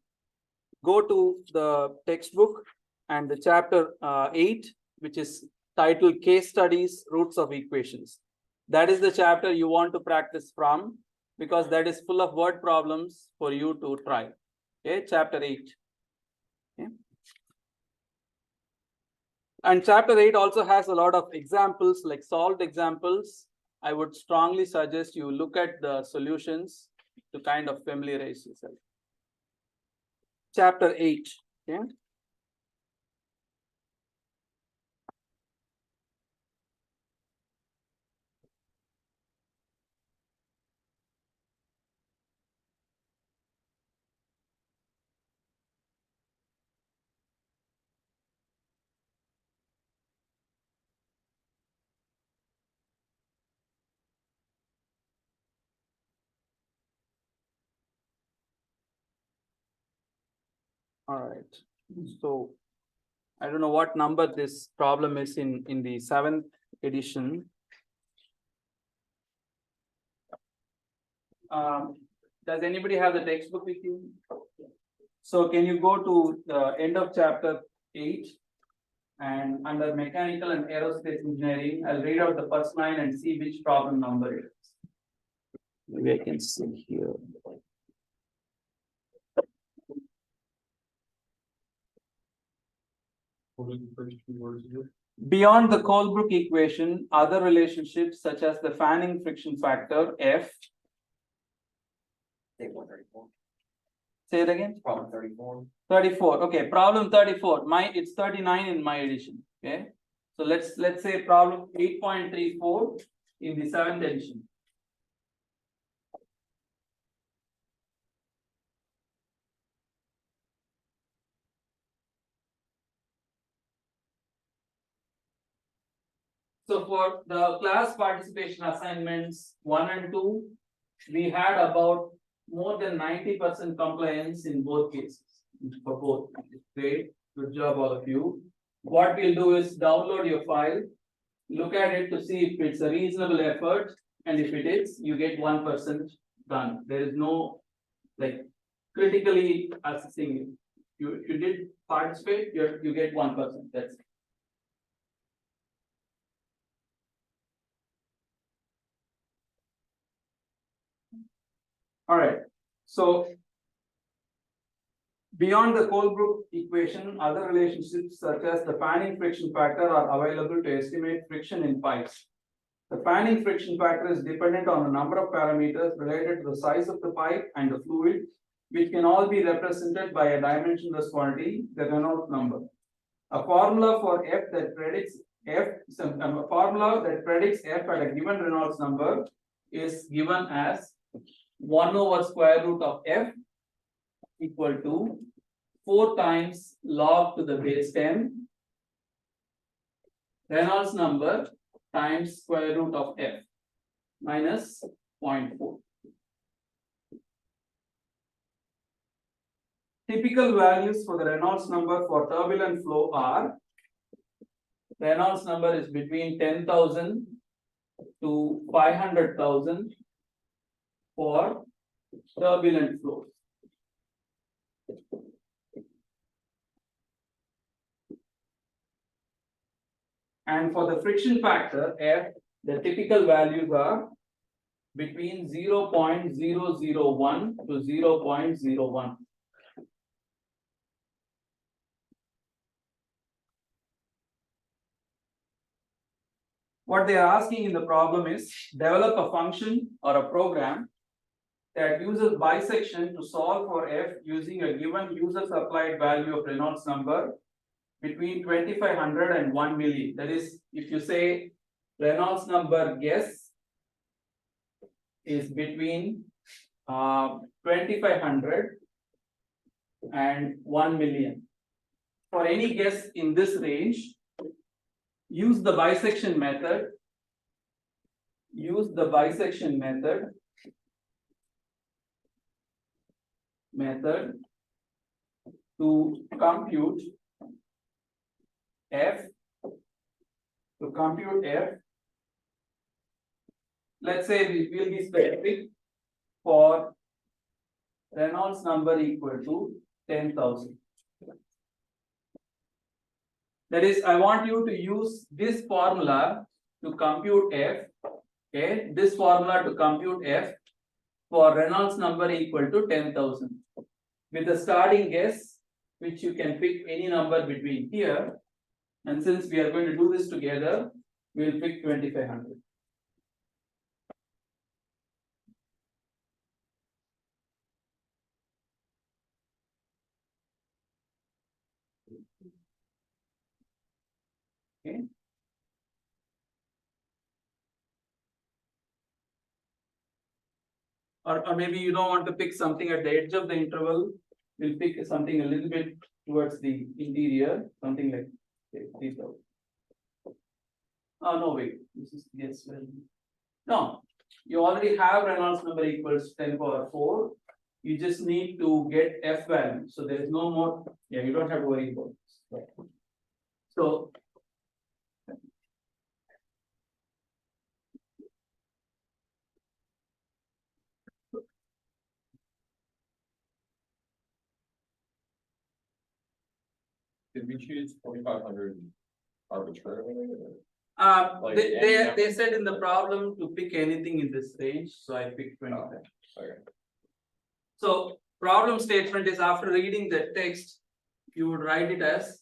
go to the textbook and the chapter 8, which is titled Case Studies, Roots of Equations. That is the chapter you want to practice from, because that is full of word problems for you to try. Okay, chapter 8. Okay. And chapter 8 also has a lot of examples, like solved examples. I would strongly suggest you look at the solutions to kind of familiarize yourself. Chapter 8. Okay. All right, so I don't know what number this problem is in the 7th edition. Does anybody have the textbook with you? So can you go to the end of chapter 8? And under mechanical and aerospace engineering, I'll read out the first line and see which problem number it is. Maybe I can see here. What are the first two words of it? Beyond the Colebrook equation, other relationships such as the fanning friction factor F. Table 34, Say it again. problem 34. 34. Okay, problem 34. It's 39 in my edition. Okay. So let's say problem 8.34 in the 7th edition. So for the class participation assignments 1 and 2, we had about more than 90% compliance in both cases. For both. Great, good job all of you. What we'll do is download your file, look at it to see if it's a reasonable effort, and if it is, you get 1% done. There is no like critically assessing it. If you did participate, you get 1%. That's it. All right, so beyond the Colebrook equation, other relationships such as the fanning friction factor are available to estimate friction in pipes. The fanning friction factor is dependent on a number of parameters related to the size of the pipe and the fluid, which can all be represented by a dimensionless quantity, the Reynolds number. A formula for F that predicts F, a formula that predicts F at a given Reynolds number is given as 1 over square root of F equal to 4 times log to the base 10 Reynolds number times square root of F minus 0.4. Typical values for the Reynolds number for turbulent flow are, Reynolds number is between 10,000 to 500,000 for turbulent flow. And for the friction factor F, the typical values are between 0.001 to 0.01. What they are asking in the problem is develop a function or a program that uses bisection to solve for F using a given user supplied value of Reynolds number between 2500 and 1 milli. That is, if you say Reynolds number guess is between 2500 and 1 million. For any guess in this range, use the bisection method. Use the bisection method to compute F. To compute F, let's say we will be specific for Reynolds number equal to 10,000. That is, I want you to use this formula to compute F. Okay, this formula to compute F for Reynolds number equal to 10,000 with a starting guess, which you can pick any number between here. And since we are going to do this together, we will pick 2500. Okay. Or maybe you don't want to pick something at the edge of the interval. We'll pick something a little bit towards the interior, something like 3000. Oh, no, wait, this is yes. No, you already have Reynolds number equals 10 power 4. you just need to get F value, so there is no more, yeah, you don't have to worry about this. So. Did we choose 4,500 arbitrarily? Like, They said in the problem to pick anything in this range, so I picked 25. Okay. So problem statement is after reading the text, you would write it as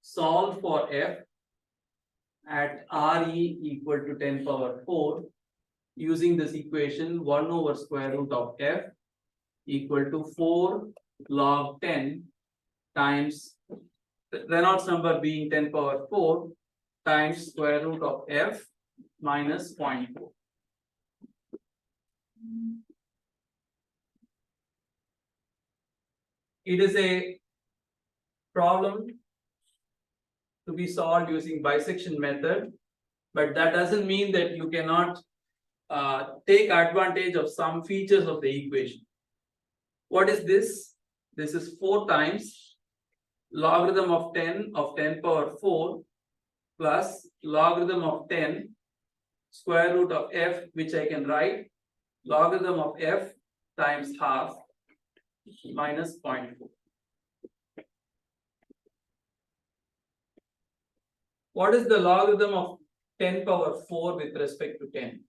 solve for F at RE equal to 10 power 4 using this equation 1 over square root of F equal to 4 log 10 times the Reynolds number being 10 power 4 times square root of F minus 0.4. It is a problem to be solved using bisection method, but that doesn't mean that you cannot take advantage of some features of the equation. What is this? This is 4 times logarithm of 10 power 4 plus logarithm of 10 square root of F, which I can write logarithm of F times half minus 0.4. What is the logarithm of 10 power 4 with respect to 10?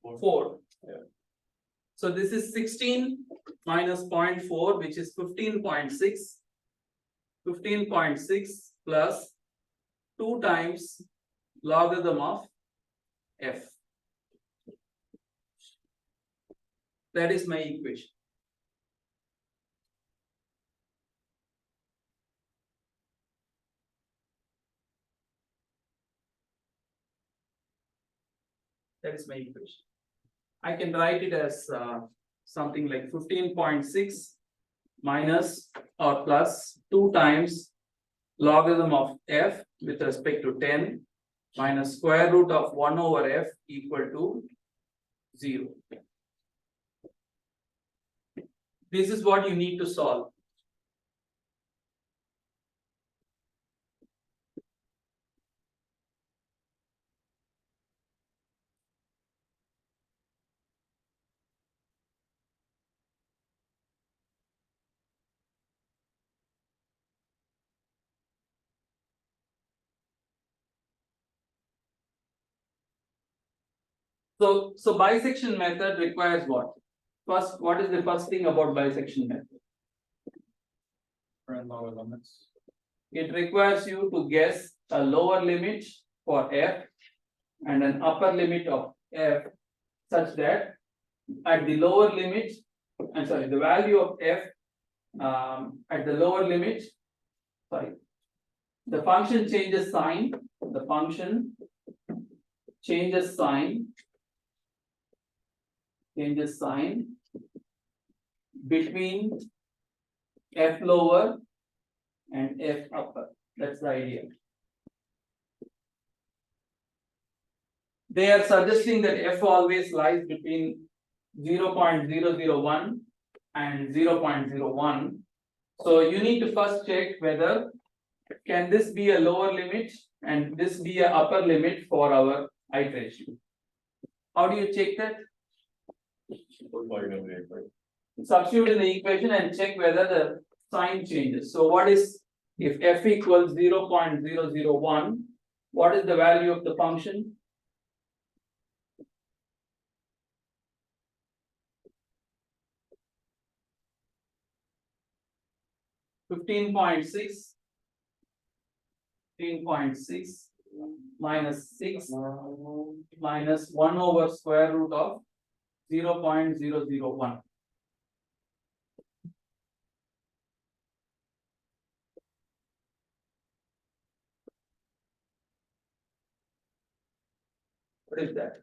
4. Yeah. So this is 16 minus 0.4, which is 15.6. 15.6 plus 2 times logarithm of F. That is my equation. That is my equation. I can write it as something like 15.6 minus or plus 2 times logarithm of F with respect to 10 minus square root of 1 over F equal to 0. This is what you need to solve. So bisection method requires what? First, what is the first thing about bisection method? Friend lower limits. It requires you to guess a lower limit for F and an upper limit of F such that at the lower limit, I'm sorry, the value of F at the lower limit, sorry, the function changes sign, the function changes sign between F lower and F upper. That's the idea. They are suggesting that F always lies between 0.001 and 0.01. So you need to first check whether can this be a lower limit and this be a upper limit for our iteration. How do you check that? Substitute in the equation and check whether the sign changes. So what is, if F equals 0.001, what is the value of the function? Fifteen point six minus 6 minus 1 over square root of 0.001. What is that?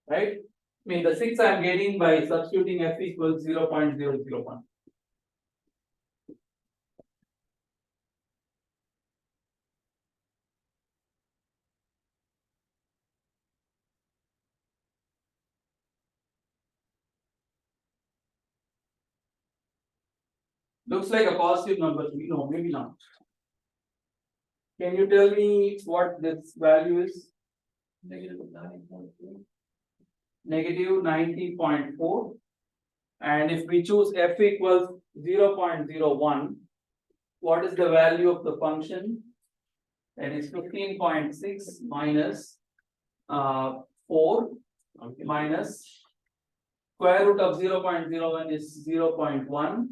Right? I mean, the 6 I am getting by substituting F equals 0.001. Looks like a positive number to me, no, maybe not. Can you tell me what this value is? -90.4. Negative 90.4. And if we choose f equals 0.01, what is the value of the function? That is 15.6 minus 4 minus square root of 0.01 is 0.1.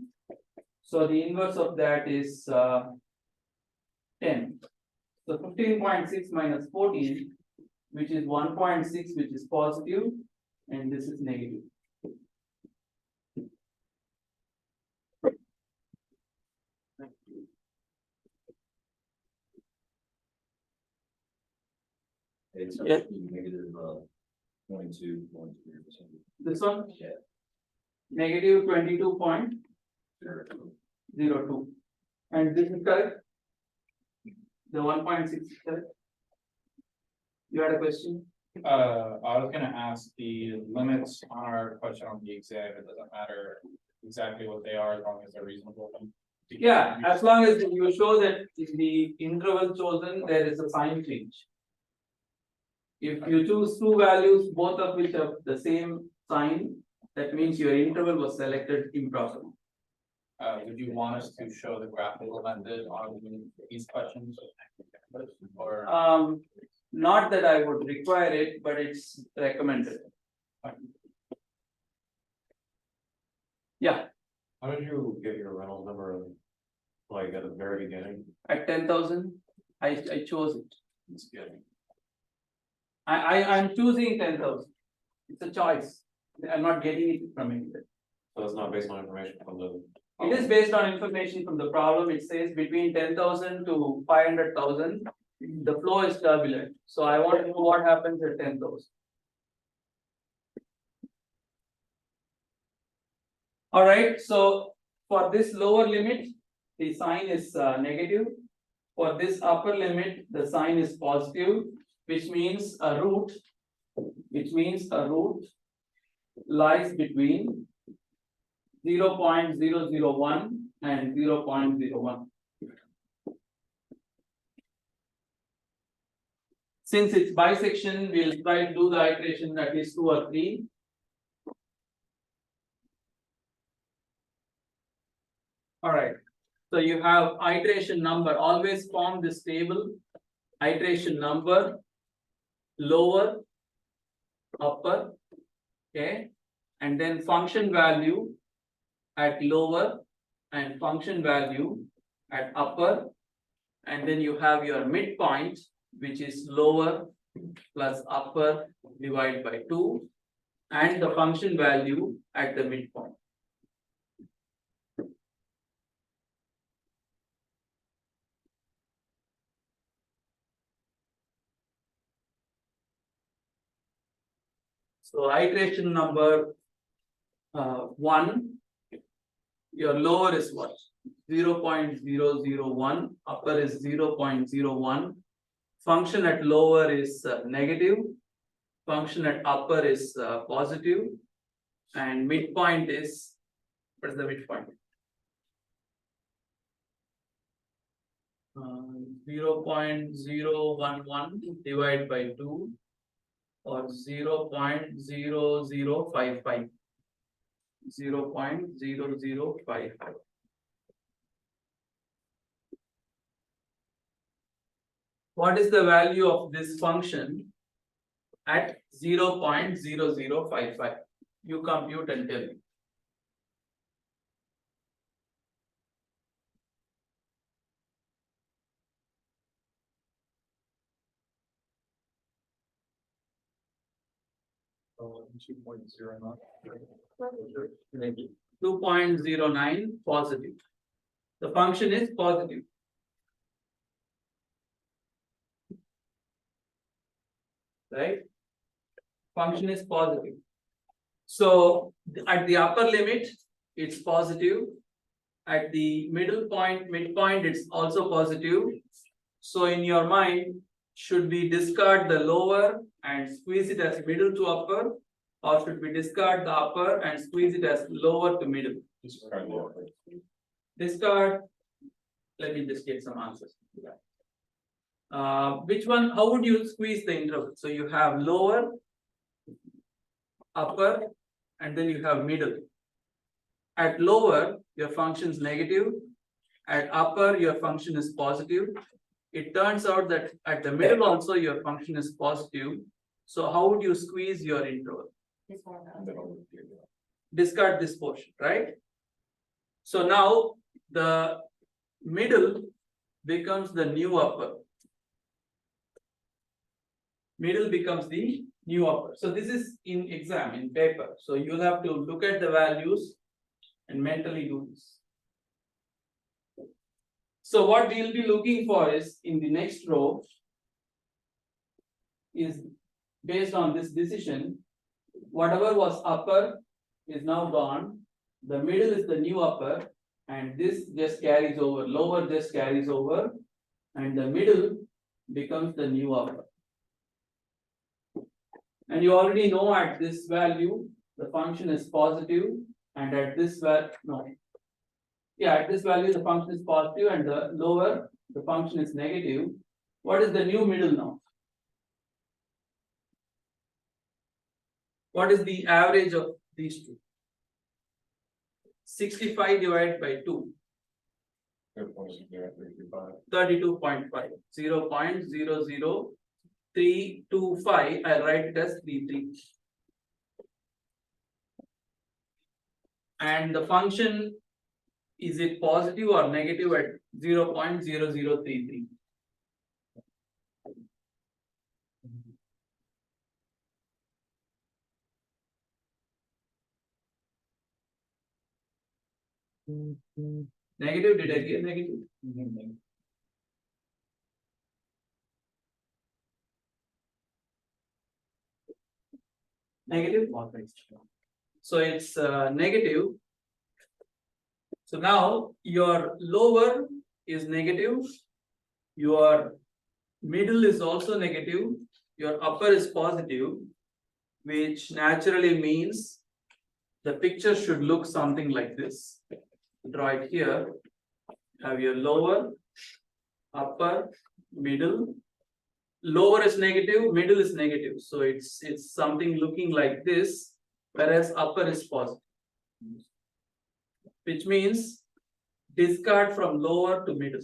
So the inverse of that is 10. So 15.6 minus 14, which is 1.6, which is positive, and this is negative. It's Yeah. negative 22.3%. This one, Yeah. negative 22.02. And this is correct? The 1.6 is correct? You had a question? I was gonna ask the limits on our question on the exam, it doesn't matter exactly what they are, as long as they're reasonable. Yeah, as long as you show that in the interval chosen, there is a sign change. If you choose two values, both of which have the same sign, that means your interval was selected improperly. Would you want us to show the graphical method on these questions? Or, Not that I would require it, but it's recommended. Yeah, How did you get your Reynolds number? Like at the very beginning? at 10,000, I chose it. It's good. I'm choosing 10,000. It's a choice. I'm not getting it from anywhere. So it's not based on information from the. It is based on information from the problem. It says between 10,000 to 500,000, the flow is turbulent. So I want to know what happens at 10,000. All right, so for this lower limit, the sign is negative. For this upper limit, the sign is positive, which means a root lies between 0.001 and 0.01. Since it's bisection, we'll try to do the iteration at least 2 or 3. All right, so you have iteration number, always form this table, iteration number, lower, upper, okay, and then function value at lower and function value at upper, and then you have your midpoint, which is lower plus upper divided by 2, and the function value at the midpoint. So iteration number 1, your lower is what? 0.001, upper is 0.01. Function at lower is negative, function at upper is positive, and midpoint is, what is the midpoint? 0.011 divided by 2, or 0.0055. 0.0055. What is the value of this function at 0.0055? You compute and tell me. oh, 2.09. 2.09 positive. The function is positive. Right? Function is positive. So at the upper limit, it's positive. At the middle point, midpoint, it's also positive. So in your mind, should we discard the lower and squeeze it as middle to upper? Or should we discard the upper and squeeze it as lower to middle? Discard the upper. discard. Let me just get some answers. Which one, how would you squeeze the interval? So you have lower, upper, and then you have middle. At lower, your function is negative. At upper, your function is positive. It turns out that at the middle also your function is positive. So how would you squeeze your interval? Discard this portion, right? So now the middle becomes the new upper. Middle becomes the new upper. So this is in exam, in paper. So you'll have to look at the values and mentally do this. So what we'll be looking for is in the next row is based on this decision, whatever was upper is now gone. The middle is the new upper, and this just carries over, lower just carries over, and the middle becomes the new upper. And you already know at this value, the function is positive, and at this value, no. Yeah, at this value, the function is positive, and the lower, the function is negative. What is the new middle now? What is the average of these two? 65 divided by 2. 32.5. 0.00325. I'll write it as 33. And the function, is it positive or negative at 0.0033? Negative, did I get negative? Negative? So it's negative. So now your lower is negative, your middle is also negative, your upper is positive, which naturally means the picture should look something like this. Draw it here. Have your lower, upper, middle. Lower is negative, middle is negative. So it's something looking like this, whereas upper is positive. Which means discard from lower to middle.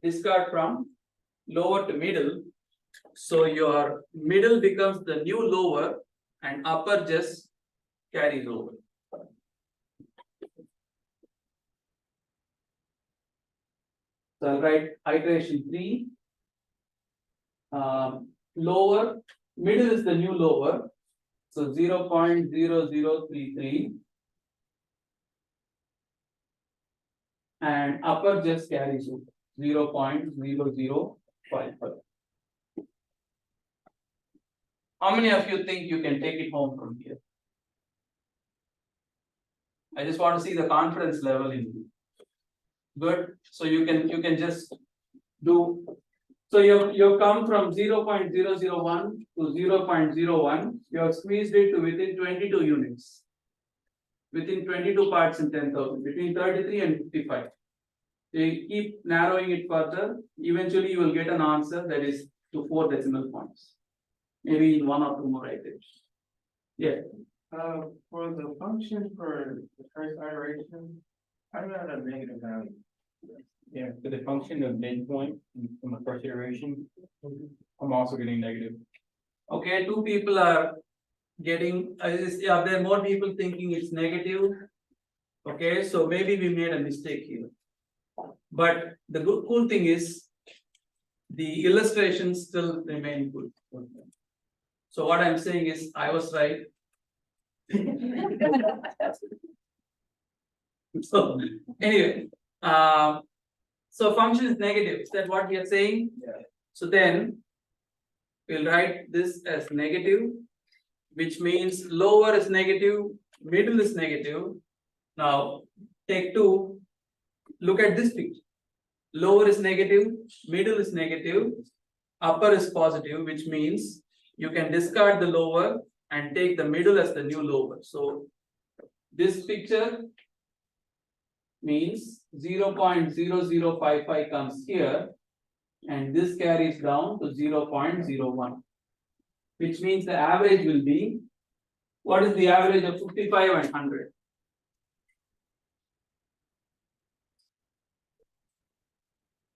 Discard from lower to middle. So your middle becomes the new lower and upper just carries over. So I'll write iteration 3. Lower, middle is the new lower. So 0.0033. And upper just carries over 0.0055. How many of you think you can take it home from here? I just want to see the confidence level in you. Good. So you can just do. So you've come from 0.001 to 0.01. You have squeezed it to within 22 units. Within 22 parts in 10,000, between 33 and 55. You keep narrowing it further. Eventually, you will get an answer that is to 4 decimal points. Maybe in 1 or 2 more items. Yeah. For the function for the first iteration, I'm at a negative value. Yeah, for the function of midpoint from the first iteration, I'm also getting negative. Okay, 2 people are getting, are there more people thinking it's negative? Okay, so maybe we made a mistake here. But the cool thing is, the illustrations still remain good. So what I'm saying is, I was right. So anyway, so function is negative. Is that what we are saying? Yeah. So then we'll write this as negative, which means lower is negative, middle is negative. Now take 2. Look at this picture. Lower is negative, middle is negative, upper is positive, which means you can discard the lower and take the middle as the new lower. So this picture means 0.0055 comes here. And this carries down to 0.01. Which means the average will be, what is the average of 55 and 100?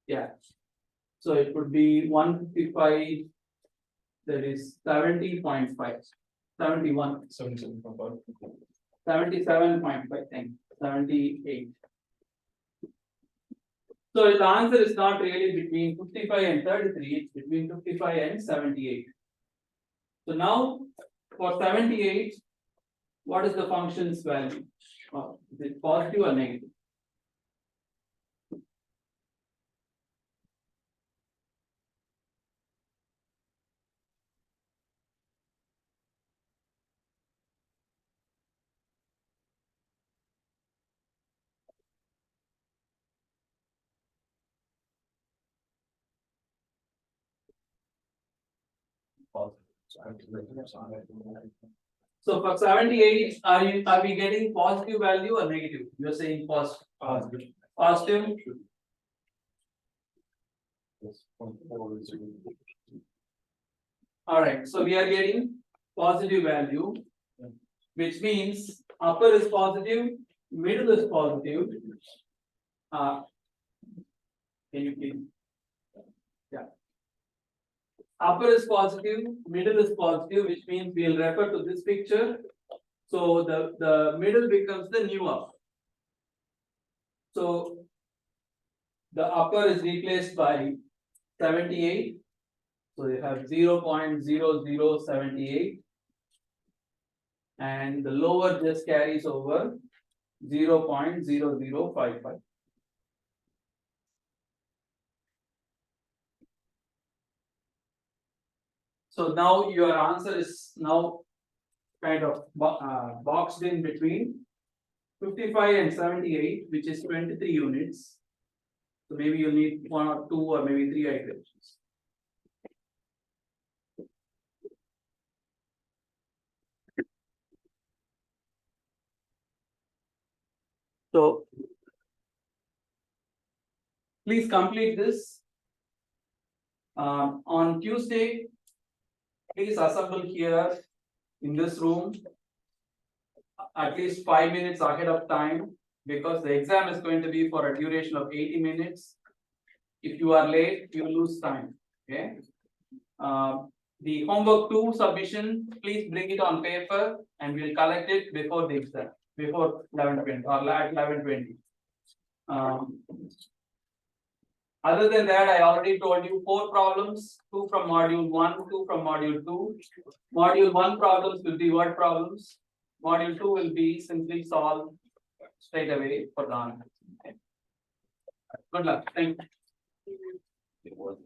Yeah. So it would be 155, that is 70.5, 71. 77.5, thank you, 78. So the answer is not really between 55 and 33, it's between 55 and 78. So now for 78, what is the function's value? Is it positive or negative? So for 78, are we getting positive value or negative? You're saying positive. Positive. Alright, so we are getting positive value. Which means upper is positive, middle is positive. Can you please? Yeah. Upper is positive, middle is positive, which means we'll refer to this picture. So the middle becomes the new upper. So the upper is replaced by 78. So you have 0.0078. And the lower just carries over 0.0055. So now your answer is now kind of boxed in between 55 and 78, which is 23 units. So maybe you need 1 or 2 or maybe 3 iterations. So please complete this. On Tuesday, please assemble here in this room at least 5 minutes ahead of time, because the exam is going to be for a duration of 80 minutes. If you are late, you lose time. Okay. The homework 2 submission, please bring it on paper and we'll collect it before the exam, before 11:20 or at 11:20. Other than that, I already told you 4 problems, 2 from module 1, 2 from module 2. Module 1 problems will be word problems. Module 2 will be simply solved straight away for the answer. Okay. Good luck. Thank you.